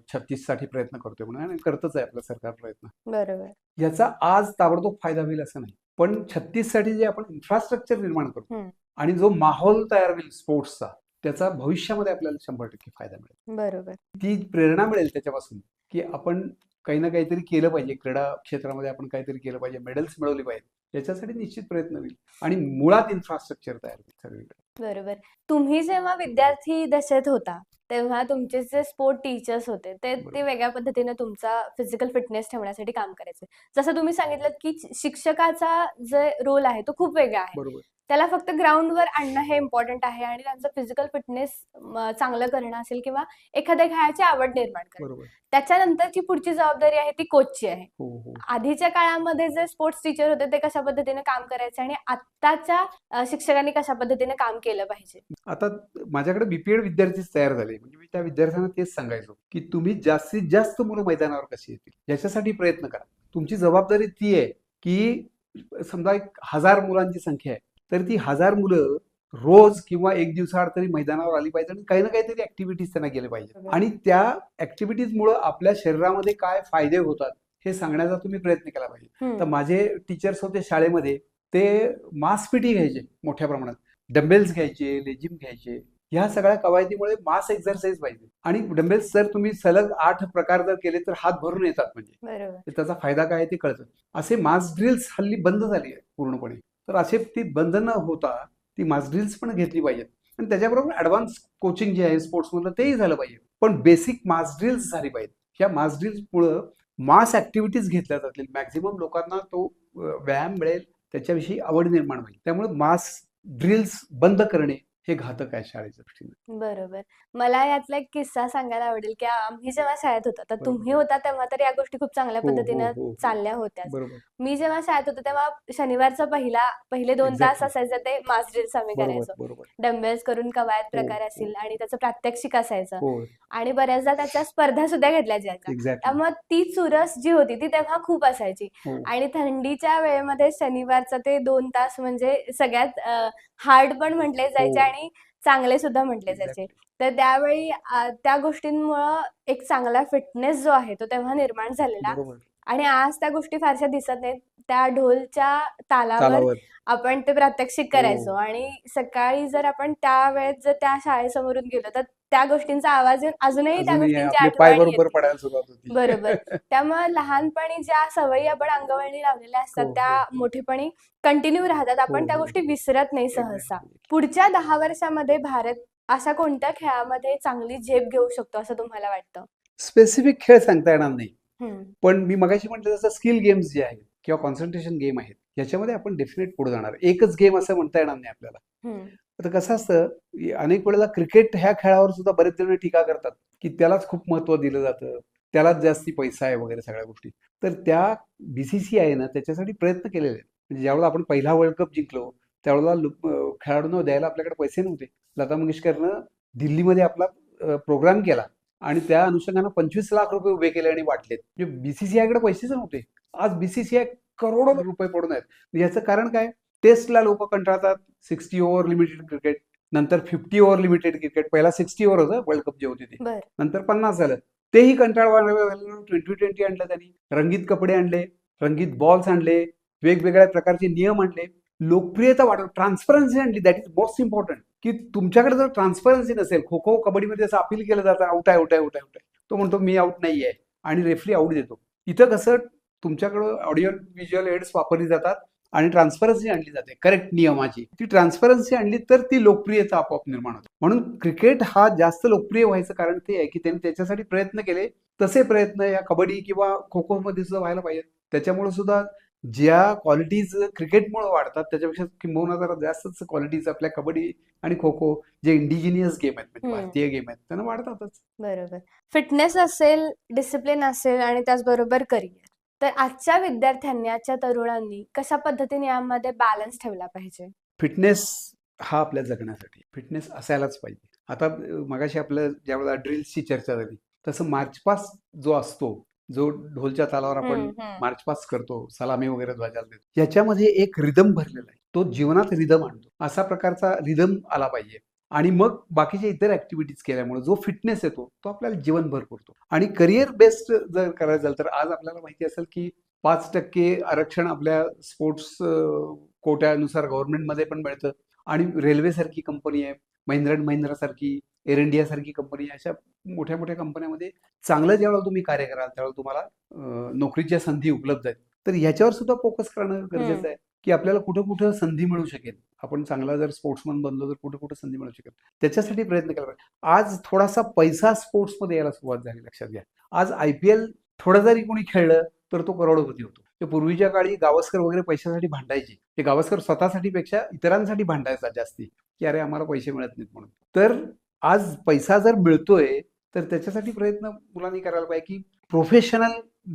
36 साठी प्रयत्न करतोय म्हणून, आणि करतच आहे आपलं सरकार प्रयत्न. बरोबर. याचा आज ताबडतोब फायदा होईल असं नाही, पण 36 साठी जे आपण इन्फ्रास्ट्रक्चर निर्माण करतो आणि जो माहोल तयार होईल स्पोर्ट्सचा, त्याचा भविष्यामध्ये आपल्याला 100% फायदा मिळेल. बरोबर. ती प्रेरणा मिळेल त्याच्यापासून की आपण काही ना काहीतरी केलं पाहिजे, क्रीडा क्षेत्रामध्ये आपण काहीतरी केलं पाहिजे, मेडल्स मिळवली पाहिजे, याच्यासाठी निश्चित प्रयत्न होईल आणि मुळात इन्फ्रास्ट्रक्चर तयार होईल सगळीकडे. बरोबर. तुम्ही जेव्हा विद्यार्थी दशेत होता तेव्हा तुमचे जे स्पोर्ट टीचर्स होते ते वेगळ्या पद्धतीने तुमचा फिजिकल फिटनेस ठेवण्यासाठी काम करायचे. जसं तुम्ही सांगितलं की शिक्षकाचा जे रोल आहे तो खूप वेगळा आहे. बरोबर. त्याला फक्त ग्राउंडवर आणणं हे इम्पॉर्टंट आहे आणि त्यांचं फिजिकल फिटनेस चांगलं करणं असेल किंवा एखाद्या खेळाची आवड निर्माण करणं, त्याच्यानंतरची पुढची जबाबदारी आहे ती कोचची आहे. आधीच्या काळामध्ये जे स्पोर्ट्स टीचर होते ते कशा पद्धतीने काम करायचे आणि आत्ताच्या शिक्षकांनी कशा पद्धतीने काम केलं पाहिजे? आता माझ्याकडे बीपीएड विद्यार्थीच तयार झाले, म्हणजे मी त्या विद्यार्थ्यांना तेच सांगायचो की तुम्ही जास्तीत जास्त मुलं मैदानावर कशी येतील याच्यासाठी प्रयत्न करा. तुमची जबाबदारी ती आहे की समजा 1000 मुलांची संख्या आहे तर ती 1000 मुलं रोज किंवा एक दिवसाआड तरी मैदानावर आली पाहिजे आणि काही ना काहीतरी ऍक्टिव्हिटीज त्यांना केल्या पाहिजे, आणि त्या ऍक्टिव्हिटीजमुळे आपल्या शरीरामध्ये काय फायदे होतात हे सांगण्याचा तुम्ही प्रयत्न केला पाहिजे. तर माझे टीचर्स होते शाळेमध्ये, ते मास पीटी घ्यायचे मोठ्या प्रमाणात, डंबेल्स घ्यायचे, लेजिम घ्यायचे, ह्या सगळ्या कवायतीमुळे मास एक्झरसाइज पाहिजे. आणि डंबेल्स जर तुम्ही सलग 8 प्रकार जर केले तर हात भरून येतात, म्हणजे त्याचा फायदा काय ते कळतं. असे मास ड्रिल्स हल्ली बंद झाली आहे पूर्णपणे, तर असे ती बंद न होता ती मास ड्रिल्स पण घेतली पाहिजेत आणि त्याच्याबरोबर ऍडव्हान्स कोचिंग जे आहे स्पोर्ट्समधलं तेही झालं पाहिजे, पण बेसिक मास ड्रिल्स झाली पाहिजेत. ह्या मास ड्रिल्समुळं मास ऍक्टिव्हिटीज घेतल्या जातील, मॅक्झिमम लोकांना तो व्यायाम मिळेल, त्याच्याविषयी आवड निर्माण होईल. त्यामुळे मास ड्रिल्स बंद करणे हे घातक आहे शाळेच्या दृष्टीने. बरोबर. मला यातला एक किस्सा सांगायला आवडेल, की आम्ही जेव्हा शाळेत होतो, तर तुम्ही बरोबर. होता तेव्हा तर या गोष्टी खूप चांगल्या हो, हो, पद्धतीनं हो, हो. चालल्या होत्याच. बरोबर. मी जेव्हा शाळेत होतो तेव्हा शनिवारचा पहिले 2 तास एक्झॅक्टली. असायचे ते मास ड्रिल्स आम्ही बरोबर, करायचो. बरोबर. डंबेल्स करून कवायत हो, प्रकार हो, असतील आणि त्याचं प्रात्यक्षिक असायचं हो. आणि बऱ्याचदा त्याच्या स्पर्धा सुद्धा घेतल्या जायच्या. एक्झॅक्टली. त्यामुळे ती चुरस जी होती ती तेव्हा खूप असायची हो. आणि थंडीच्या वेळेमध्ये शनिवारचा ते 2 तास म्हणजे सगळ्यात हार्ड पण म्हटले जायचे हो. आणि चांगले सुद्धा म्हटले जायचे. एक्झॅक्टली. तर त्यावेळी त्या गोष्टींमुळं एक चांगला फिटनेस जो आहे तो तेव्हा निर्माण झालेला बरोबर. आणि आज त्या गोष्टी फारशा दिसत नाहीत. त्या ढोलच्या तालावर तालावर. आपण ते प्रात्यक्षिक करायचो हो. आणि सकाळी जर आपण त्यावेळेत जर त्या शाळेसमोरून गेलो तर त्या गोष्टींचा आवाज येऊन अजूनही त्या अजूनही गोष्टींची आपले पाय आठवण बरोबर येते. पडायला सुरुवात होती. बरोबर. त्यामुळे लहानपणी ज्या सवयी आपण अंगवळणी लावलेल्या असतात हो, त्या हो, हो. मोठेपणी कंटिन्यू राहतात. हो, आपण त्या हो, गोष्टी हो. विसरत नाही सहसा. एक्झॅक्टली. पुढच्या 10 वर्षामध्ये भारत अशा कोणत्या खेळामध्ये चांगली झेप घेऊ शकतो असं तुम्हाला वाटतं? स्पेसिफिक खेळ सांगता येणार नाही. हं. पण मी मगाशी म्हटलं तसं स्किल गेम्स जे आहेत किंवा कॉन्सन्ट्रेशन गेम आहेत, याच्यामध्ये आपण डेफिनेट पुढे जाणार. एकच गेम असं म्हणता येणार नाही आपल्याला. हं. आता कसं असतं, अनेक वेळेला क्रिकेट ह्या खेळावर सुद्धा बरेच जण टीका करतात, की त्यालाच खूप महत्त्व दिलं जातं, त्यालाच जास्ती पैसा आहे वगैरे सगळ्या गोष्टी. तर त्या BCCIनं त्याच्यासाठी प्रयत्न केलेले आहेत. म्हणजे ज्यावेळेला आपण पहिला वर्ल्ड कप जिंकलो, त्यावेळेला खेळाडूंना द्यायला आपल्याकडे पैसे नव्हते. लता मंगेशकरनं दिल्लीमध्ये आपला प्रोग्राम केला आणि त्या अनुषंगानं 25 लाख रुपये उभे केले आणि वाटलेत. म्हणजे BCCIकडे पैसेच नव्हते. आज BCCI करोडो रुपये पडून आहेत. याचं कारण काय? टेस्टला लोक कंटाळतात. 60 ओव्हर लिमिटेड क्रिकेट, नंतर 50 ओव्हर लिमिटेड क्रिकेट. पहिला 60 ओव्हर होतं वर्ल्ड कप जे होते ते, बरं. नंतर 50 झालं. तेही कंटाळवाणं झालं. 2020 आणलं त्यांनी, रंगीत कपडे आणले, रंगीत बॉल्स आणले, वेगवेगळ्या प्रकारचे नियम आणले, लोकप्रियता वाढवली, ट्रान्सपरन्सी आणली. That is most important. की तुमच्याकडे जर ट्रान्सपरन्सी नसेल, खो खो कबड्डीमध्ये असं अपील केलं जातं, आउट आहे, आउट आहे, आउट आहे, आउट आहे. तो म्हणतो मी आउट नाही आहे आणि रेफरी आउट देतो. इथं कसं तुमच्याकडं ऑडिओ व्हिज्युअल एड्स वापरली जातात आणि ट्रान्सपरन्सी आणली जाते करेक्ट नियमाची. ती ट्रान्सपरन्सी आणली तर ती लोकप्रियता आपोआप निर्माण होते. म्हणून क्रिकेट हा जास्त लोकप्रिय व्हायचं कारण ते आहे की त्यांनी त्याच्यासाठी प्रयत्न केले. तसे प्रयत्न या कबड्डी किंवा खो खो मध्ये सुद्धा व्हायला पाहिजेत. त्याच्यामुळे सुद्धा ज्या क्वालिटीज क्रिकेटमुळे वाढतात त्याच्यापेक्षा किंबहुना जरा जास्तच क्वालिटीज आपल्या कबड्डी आणि खो खो जे इंडिजिनियस गेम आहेत, म्हणजे भारतीय गेम आहेत, त्यांना वाढतातच. बरोबर. फिटनेस असेल, डिसिप्लिन असेल आणि त्याचबरोबर करिअर. तर आजच्या विद्यार्थ्यांनी, आजच्या तरुणांनी कशा पद्धतीने यामध्ये बॅलन्स ठेवला पाहिजे? फिटनेस हा आपल्या जगण्यासाठी फिटनेस असायलाच पाहिजे. आता मगाशी आपलं ज्यावेळेला ड्रिल्सची चर्चा झाली, तसं मार्च पास्ट जो असतो, जो ढोलच्या तालावर आपण मार्च पास्ट करतो, सलामी वगैरे ध्वजाला देतो, याच्यामध्ये एक रिदम भरलेला आहे. तो जीवनात रिदम आणतो. असा प्रकारचा रिदम आला पाहिजे आणि मग बाकीच्या इतर ऍक्टिव्हिटीज केल्यामुळे जो फिटनेस येतो तो आपल्याला जीवनभर पुरतो. आणि करिअर बेस्ड जर करायचं झालं तर आज आपल्याला माहिती असेल की 5% आरक्षण आपल्या स्पोर्ट्स कोट्यानुसार गव्हर्नमेंटमध्ये पण मिळतं आणि रेल्वे सारखी कंपनी आहे, महिंद्रा अँड महिंद्रा सारखी, एअर इंडिया सारखी कंपनी आहे, अशा मोठ्या मोठ्या कंपन्यांमध्ये चांगलं ज्यावेळेला तुम्ही कार्य कराल त्यावेळेला तुम्हाला नोकरीच्या संधी उपलब्ध आहेत. तर ह्याच्यावर सुद्धा फोकस करणं गरजेचं आहे की आपल्याला कुठं कुठं संधी मिळू शकेल. आपण चांगला जर स्पोर्ट्समन बनलो तर कुठं कुठं संधी मिळू शकेल, त्याच्यासाठी प्रयत्न केला पाहिजे. आज थोडासा पैसा स्पोर्ट्समध्ये यायला सुरुवात झाली, लक्षात घ्या. आज IPL थोडं जरी कोणी खेळलं तर तो करोडपती होतो. ते पूर्वीच्या काळी गावस्कर वगैरे पैशासाठी भांडायचे. ते गावस्कर स्वतःसाठी पेक्षा इतरांसाठी भांडायचा जास्ती, की अरे आम्हाला पैसे मिळत नाहीत म्हणून. तर आज पैसा जर मिळतोय तर त्याच्यासाठी प्रयत्न मुलांनी करायला पाहिजे की प्रोफेशनल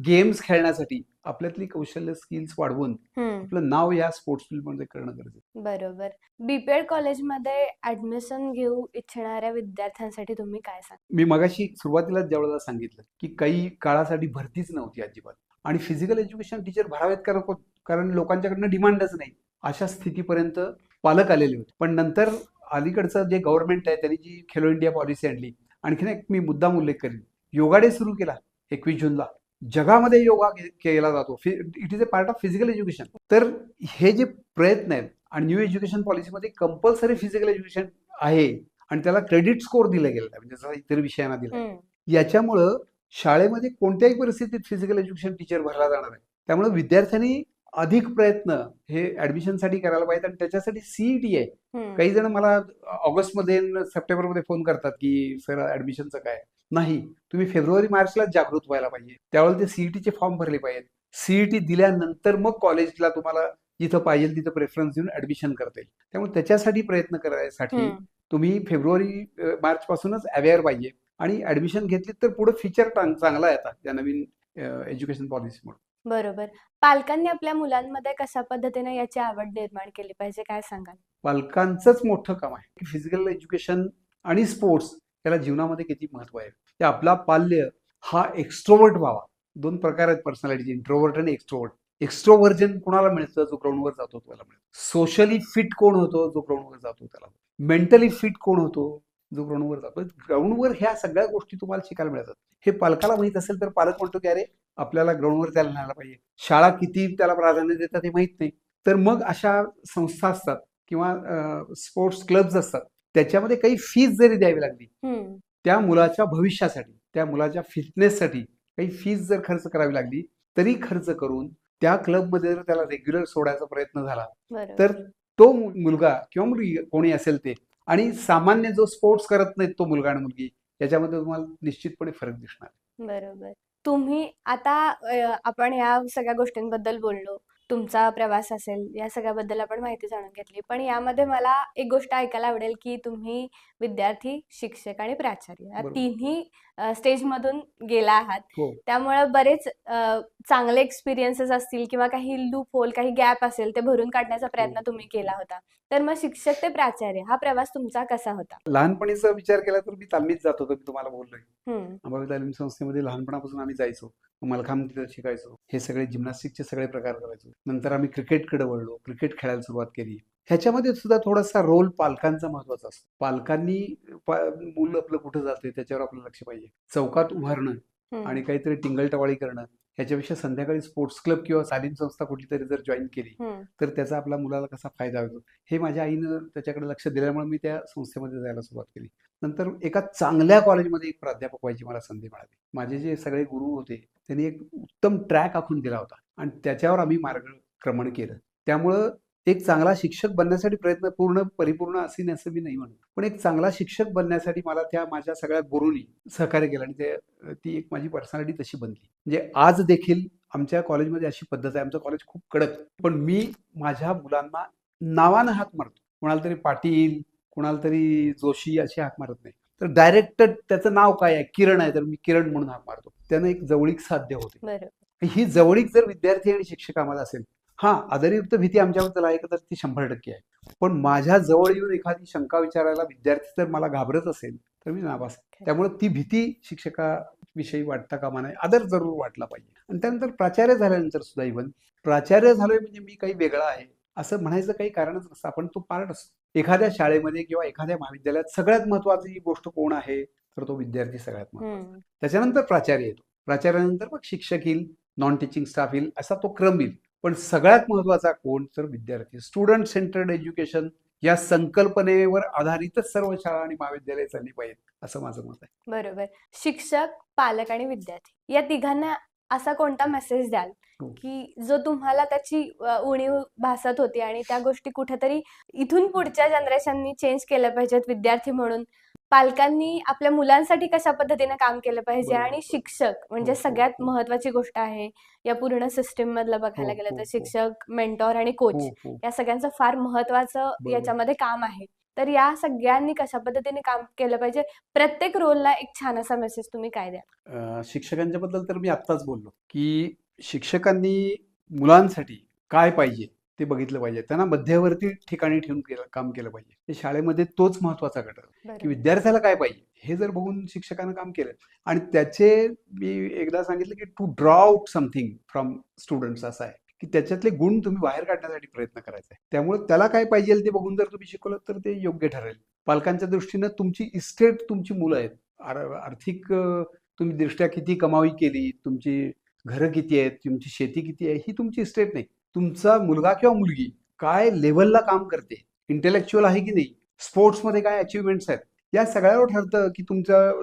गेम्स खेळण्यासाठी आपल्यातली कौशल्य स्किल्स वाढवून आपलं नाव या स्पोर्ट्स फील्डमध्ये करणं गरजेचं. बरोबर. BPED कॉलेजमध्ये ऍडमिशन घेऊ इच्छिणाऱ्या विद्यार्थ्यांसाठी तुम्ही काय सांगा? मी मगाशी सुरुवातीला ज्यावेळेला सांगितलं की काही काळासाठी भरतीच नव्हती अजिबात आणि फिजिकल एज्युकेशन टीचर भरावेत कारण लोकांच्याकडनं डिमांडच नाही, अशा स्थितीपर्यंत पालक आलेले होते. पण नंतर अलीकडचं जे गव्हर्नमेंट आहे त्यांनी जी खेलो इंडिया पॉलिसी आणली. आणखीन एक मी मुद्दाम उल्लेख करेन, योगा डे सुरू केला 21 जूनला. जगामध्ये योगा केला जातो. It is a part of physical education. तर हे जे प्रयत्न आहेत आणि न्यू एज्युकेशन पॉलिसीमध्ये कंपल्सरी फिजिकल एज्युकेशन आहे आणि त्याला क्रेडिट स्कोर दिला गेला आहे, म्हणजे जसा इतर विषयांना दिला. याच्यामुळं शाळेमध्ये कोणत्याही परिस्थितीत फिजिकल एज्युकेशन टीचर भरला जाणार आहे. त्यामुळे विद्यार्थ्यांनी अधिक प्रयत्न हे ऍडमिशनसाठी करायला पाहिजे. आणि त्याच्यासाठी सीईटी आहे. हम्म. काही जण मला ऑगस्टमध्ये सप्टेंबरमध्ये फोन करतात की सर ऍडमिशनचं काय. नाही, तुम्ही फेब्रुवारी मार्चलाच जागृत व्हायला पाहिजे. त्यावेळेला ते सीईटीचे फॉर्म भरले पाहिजेत. सीईटी दिल्यानंतर मग कॉलेजला तुम्हाला जिथं पाहिजे तिथं प्रेफरन्स देऊन ऍडमिशन करता येईल. त्यामुळे त्याच्यासाठी प्रयत्न करायसाठी तुम्ही फेब्रुवारी मार्च पासूनच अवेअर पाहिजे. आणि ऍडमिशन घेतली तर पुढे फीचर चांगला येतात त्या नवीन एज्युकेशन पॉलिसीमुळे. बरोबर. पालकांनी आपल्या मुलांमध्ये कशा पद्धतीने याची आवड निर्माण केली पाहिजे, काय सांगाल? पालकांचंच मोठं काम आहे की फिजिकल एज्युकेशन आणि स्पोर्ट्स याला जीवनामध्ये किती महत्व आहे. ते आपला पाल्य हा एक्स्ट्रोवर्ट व्हावा. 2 प्रकार आहेत पर्सनॅलिटीचे, इंट्रोवर्ट आणि एक्स्ट्रोवर्ट. एक्स्ट्रोव्हर्जन कोणाला मिळतं, जो ग्राउंडवर जातो त्याला मिळतं. सोशली फिट कोण होतो, जो ग्राउंडवर जातो त्याला. मेंटली फिट कोण होतो, जो ग्राउंडवर जातो. ग्राउंडवर ह्या सगळ्या गोष्टी तुम्हाला शिकायला मिळतात. हे पालकाला माहित असेल तर पालक म्हणतो की अरे आपल्याला ग्राउंडवर त्याला न्यायला पाहिजे. शाळा किती त्याला प्राधान्य देतात हे माहित नाही. तर मग अशा संस्था असतात किंवा स्पोर्ट्स क्लब्स असतात, त्याच्यामध्ये काही फीस जरी द्यावी लागली त्या मुलाच्या भविष्यासाठी, त्या मुलाच्या फिटनेससाठी काही फीस जर खर्च करावी लागली तरी खर्च करून त्या क्लबमध्ये जर त्याला रेग्युलर सोडायचा प्रयत्न झाला तर तो मुलगा किंवा मुलगी कोणी असेल ते, आणि सामान्य जो स्पोर्ट्स करत नाहीत तो मुलगा आणि मुलगी, याच्यामध्ये तुम्हाला निश्चितपणे फरक दिसणार. बरोबर. तुम्ही आता आपण या सगळ्या गोष्टींबद्दल बोललो, तुमचा प्रवास असेल, या सगळ्याबद्दल आपण माहिती जाणून घेतली. पण यामध्ये मला एक गोष्ट ऐकायला आवडेल की तुम्ही विद्यार्थी, शिक्षक आणि प्राचार्य या बरोबर. तिन्ही स्टेजमधून गेला आहात. हो. त्यामुळे बरेच चांगले एक्सपिरियन्सेस असतील किंवा काही लूप होल, काही गॅप असेल ते भरून काढण्याचा प्रयत्न तुम्ही केला होता. तर मग शिक्षक ते प्राचार्य हा प्रवास तुमचा कसा होता? लहानपणीचा विचार केला तर मी तालमीत जात होतो, मी तुम्हाला बोललोय. हम्म. अंबाबाई तालीम संस्थेमध्ये लहानपणापासून आम्ही जायचो. मलखांब तिथं शिकायचो. हे सगळे जिम्नॅस्टिकचे सगळे प्रकार करायचो. नंतर आम्ही क्रिकेटकडे वळलो, क्रिकेट खेळायला सुरुवात केली. ह्याच्यामध्ये सुद्धा थोडासा रोल पालकांचा महत्वाचा असतो. पालकांनी मूल आपलं कुठं जाते त्याच्यावर आपलं लक्ष पाहिजे. चौकात उभारणं आणि काहीतरी टिंगलटवाळी करणं ह्याच्यापेक्षा संध्याकाळी स्पोर्ट्स क्लब किंवा तालीम संस्था कुठली तरी जर जॉईन केली तर त्याचा आपल्या मुलाला कसा फायदा होतो हे माझ्या आईनं त्याच्याकडे लक्ष दिल्यामुळे मी त्या संस्थेमध्ये जायला सुरुवात केली. नंतर एका चांगल्या कॉलेजमध्ये एक प्राध्यापक व्हायची मला संधी मिळाली. माझे जे सगळे गुरु होते त्यांनी एक उत्तम ट्रॅक आखून दिला होता आणि त्याच्यावर आम्ही मार्गक्रमण केलं. त्यामुळं एक चांगला शिक्षक बनण्यासाठी प्रयत्न परिपूर्ण असेल असं मी नाही म्हणत, पण एक चांगला शिक्षक बनण्यासाठी मला त्या माझ्या सगळ्या गुरूंनी सहकार्य केलं आणि ती एक माझी पर्सनॅलिटी तशी बनली. म्हणजे आज देखील आमच्या कॉलेजमध्ये अशी पद्धत आहे. आमचं कॉलेज खूप कडक, पण मी माझ्या मुलांना नावानं हाक मारतो. कोणाला तरी पाटील, कोणाला तरी जोशी अशी हाक मारत नाही. तर डायरेक्ट त्याचं नाव काय आहे, किरण आहे, तर मी किरण म्हणून हाक मारतो. त्यानं एक जवळीक साध्य होते. ही जवळीक जर विद्यार्थी आणि शिक्षक आम्हाला असेल, हा आदरयुक्त भीती आमच्याबद्दल आहे का तर ती 100% आहे. पण माझ्या जवळ येऊन एखादी शंका विचारायला विद्यार्थी जर मला घाबरत असेल तर मी नापास. त्यामुळे ती भीती शिक्षकाविषयी वाटता कामा नये, आदर जरूर वाटला पाहिजे. आणि त्यानंतर प्राचार्य झाल्यानंतर सुद्धा इव्हन प्राचार्य झालोय म्हणजे मी काही वेगळा आहे असं म्हणायचं काही कारणच नसतं. आपण तो पार्ट असतो. एखाद्या शाळेमध्ये किंवा एखाद्या महाविद्यालयात सगळ्यात महत्वाची गोष्ट कोण आहे तर तो विद्यार्थी सगळ्यात महत्वाचा. त्याच्यानंतर प्राचार्य येतो. प्राचार्यानंतर मग शिक्षक येईल, नॉन टीचिंग स्टाफ येईल, असा तो क्रम येईल. पण सगळ्यात महत्वाचा कोण तर विद्यार्थी. स्टुडंट सेंटर्ड एज्युकेशन या संकल्पनेवर आधारितच सर्व शाळा आणि महाविद्यालय चालली पाहिजेत असं माझं मत आहे. बरोबर. शिक्षक, पालक आणि विद्यार्थी या तिघांना असा कोणता मेसेज द्याल की जो तुम्हाला त्याची उणीव भासत होती आणि त्या गोष्टी कुठेतरी इथून पुढच्या जनरेशननी चेंज केल्या पाहिजेत विद्यार्थी म्हणून? पालकांनी आपल्या मुलांसाठी कशा पद्धतीने काम केलं पाहिजे आणि शिक्षक म्हणजे सगळ्यात महत्वाची गोष्ट आहे या पूर्ण सिस्टीम मधलं बघायला गेलं तर शिक्षक, मेंटॉर आणि कोच या सगळ्यांचं फार महत्वाचं याच्यामध्ये काम आहे. तर या सगळ्यांनी कशा पद्धतीने काम केलं पाहिजे, प्रत्येक रोलला एक छान असा मेसेज तुम्ही काय द्या? शिक्षकांच्या बद्दल तर मी आत्ताच बोललो की शिक्षकांनी मुलांसाठी काय पाहिजे ते बघितलं पाहिजे. त्यांना मध्यवर्ती ठिकाणी ठेवून काम केलं पाहिजे. शाळेमध्ये तोच महत्वाचा घटक की विद्यार्थ्याला काय पाहिजे हे जर बघून शिक्षकांना काम केलं आणि त्याचे मी एकदा सांगितलं की to draw out something from students असं आहे की त्याच्यातले गुण तुम्ही बाहेर काढण्यासाठी प्रयत्न करायचा आहे. त्यामुळे त्याला काय पाहिजे ते बघून जर तुम्ही शिकवलं तर ते योग्य ठरेल. पालकांच्या दृष्टीनं तुमची इस्टेट तुमची मुलं आहेत. आर्थिक तुम्ही दृष्ट्या किती कमाई केली, तुमची घरं किती आहेत, तुमची शेती किती आहे ही तुमची इस्टेट नाही. तुमचा मुलगा किंवा मुलगी काय लेव्हलला काम करते, इंटेलेक्च्युअल आहे की नाही, स्पोर्ट्समध्ये काय अचिव्हमेंट्स आहेत, या सगळ्यावर ठरतं की तुमचं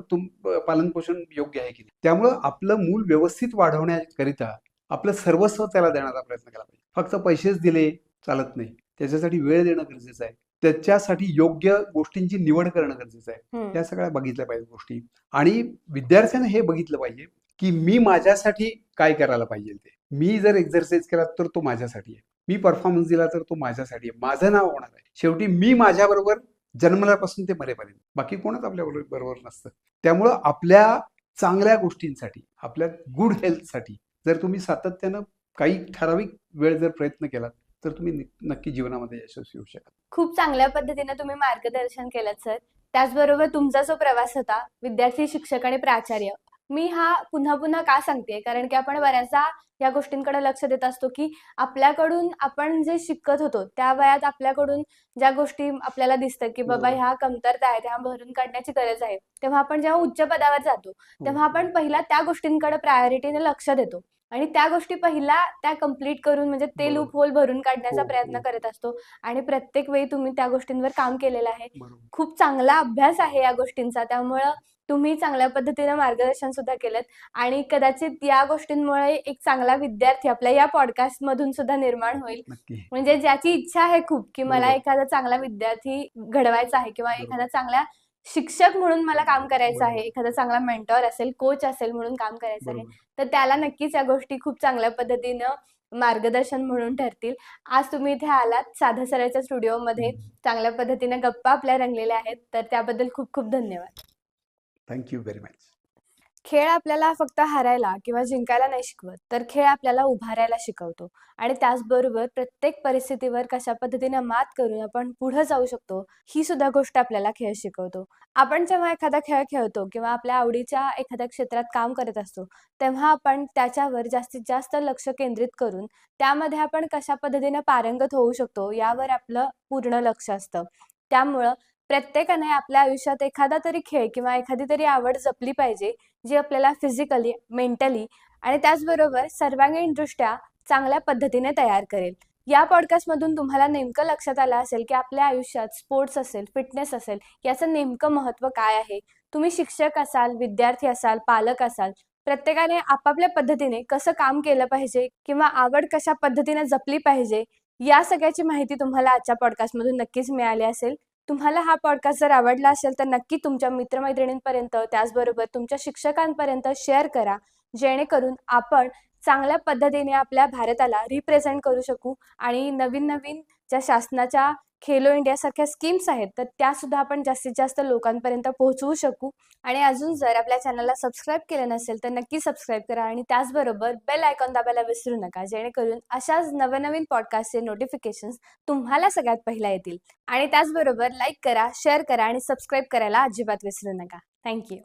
पालनपोषण योग्य आहे की नाही. त्यामुळं आपलं मूल व्यवस्थित वाढवण्याकरिता आपलं सर्वस्व त्याला देण्याचा प्रयत्न केला पाहिजे. फक्त पैसेच दिले चालत नाही, त्याच्यासाठी वेळ देणं गरजेचं आहे, त्याच्यासाठी योग्य गोष्टींची निवड करणं गरजेचं आहे. या सगळ्या बघितल्या पाहिजे गोष्टी. आणि विद्यार्थ्याने हे बघितलं पाहिजे की मी माझ्यासाठी काय करायला पाहिजे. ते मी जर एक्झरसाइज केला तर तो माझ्यासाठी आहे, मी परफॉर्मन्स दिला तर तो माझ्यासाठी आहे, माझं नाव होणार आहे. शेवटी मी माझ्याबरोबर जन्मल्यापासून ते मरेपर्यंत बाकी कोणच आपल्या बरोबर नसतं. त्यामुळं आपल्या चांगल्या गोष्टींसाठी, आपल्या गुड हेल्थसाठी जर तुम्ही सातत्यानं काही ठराविक वेळ जर प्रयत्न केला तर तुम्ही नक्की जीवनामध्ये यशस्वी होऊ शकाल. खूप चांगल्या पद्धतीने तुम्ही मार्गदर्शन केलं सर. त्याचबरोबर तुमचा जो प्रवास होता विद्यार्थी, शिक्षक आणि प्राचार्य, मी हा पुन्हा पुन्हा का सांगते, कारण की आपण बऱ्याचदा या गोष्टींकडे लक्ष देत असतो की आपल्याकडून आपण जे शिकत होतो त्या वयात आपल्याकडून ज्या गोष्टी आपल्याला दिसतात की बाबा बरोबर. ह्या कमतरता आहेत, ह्या भरून काढण्याची गरज आहे, तेव्हा आपण जेव्हा उच्च पदावर जातो तेव्हा आपण पहिला त्या गोष्टींकडे प्रायोरिटीने लक्ष देतो आणि त्या गोष्टी पहिला त्या कम्प्लीट करून म्हणजे ते बरोबर. लूप होल भरून काढण्याचा हो, प्रयत्न हो. करत असतो. आणि प्रत्येक वेळी तुम्ही त्या गोष्टींवर काम केलेलं आहे. बरोबर. खूप चांगला अभ्यास आहे या गोष्टींचा, त्यामुळं तुम्ही चांगल्या पद्धतीने मार्गदर्शन सुद्धा केलं आणि कदाचित या गोष्टींमुळे एक चांगला विद्यार्थी आपल्या या पॉडकास्ट मधून सुद्धा निर्माण होईल. नक्की. म्हणजे ज्याची इच्छा आहे खूप की मला बरोबर. एखादा चांगला विद्यार्थी घडवायचा आहे किंवा बरोबर. एखादा चांगला शिक्षक म्हणून मला काम करायचं आहे, बरोबर. एखादा चांगला मेंटॉर असेल, कोच असेल म्हणून काम करायचं आहे, बरोबर. तर त्याला नक्कीच या गोष्टी खूप चांगल्या पद्धतीनं मार्गदर्शन म्हणून ठरतील. आज तुम्ही इथे आलात साधा सरायच्या स्टुडिओमध्ये, चांगल्या पद्धतीने गप्पा आपल्या रंगलेल्या आहेत, तर त्याबद्दल खूप खूप धन्यवाद. Thank you very much. खेळ आपल्याला फक्त हारायला किंवा जिंकायला नाही शिकवत, तर खेळ आपल्याला उभारायला शिकवतो आणि त्याचबरोबर प्रत्येक परिस्थितीवर कशा पद्धतीने मात करून आपण पुढे जाऊ शकतो, ही सुद्धा गोष्ट आपल्याला खेळ शिकवतो. आपण जेव्हा एखादा खेळ खेळतो किंवा आपल्या आवडीच्या एखाद्या क्षेत्रात काम करत असतो, तेव्हा आपण त्याच्यावर जास्तीत जास्त लक्ष केंद्रित करून त्यामध्ये आपण कशा पद्धतीने पारंगत होऊ शकतो, यावर आपलं पूर्ण लक्ष असतं. त्यामुळं प्रत्येकाने आपल्या आयुष्यात एखादा तरी खेळ किंवा एखादी तरी आवड जपली पाहिजे, जी आपल्याला फिजिकली, मेंटली आणि त्याचबरोबर सर्वांगीणदृष्ट्या चांगल्या पद्धतीने तयार करेल. या पॉडकास्टमधून तुम्हाला नेमकं लक्षात आलं असेल की आपल्या आयुष्यात स्पोर्ट्स असेल, फिटनेस असेल, याचं नेमकं महत्त्व काय आहे. तुम्ही शिक्षक असाल, विद्यार्थी असाल, पालक असाल, प्रत्येकाने आपापल्या पद्धतीने कसं काम केलं पाहिजे किंवा आवड कशा पद्धतीने जपली पाहिजे, या सगळ्याची माहिती तुम्हाला आजच्या पॉडकास्टमधून नक्कीच मिळाली असेल. तुम्हाला हा पॉडकास्ट जर आवडला असेल तर नक्की तुमच्या मित्रमैत्रिणींपर्यंत, त्याचबरोबर तुमच्या शिक्षकांपर्यंत शेअर करा, जेणेकरून आपण चांगल्या पद्धतीने आपल्या भारताला रिप्रेझेंट करू शकू आणि नवीन नवीन ज्या शासनाच्या खेलो इंडिया सारख्या स्कीम्स आहेत तर त्या सुद्धा आपण जास्तीत जास्त लोकांपर्यंत पोहोचवू शकू. आणि अजून जर आपल्या चॅनलला सबस्क्राईब केलं नसेल तर नक्की सबस्क्राईब करा आणि त्याचबरोबर बेल आयकॉन दाबायला विसरू नका, जेणेकरून अशाच नवनवीन पॉडकास्टचे नोटिफिकेशन्स तुम्हाला सगळ्यात पहिला येतील. आणि त्याचबरोबर लाईक करा, शेअर करा आणि सबस्क्राईब करायला अजिबात विसरू नका. थँक्यू.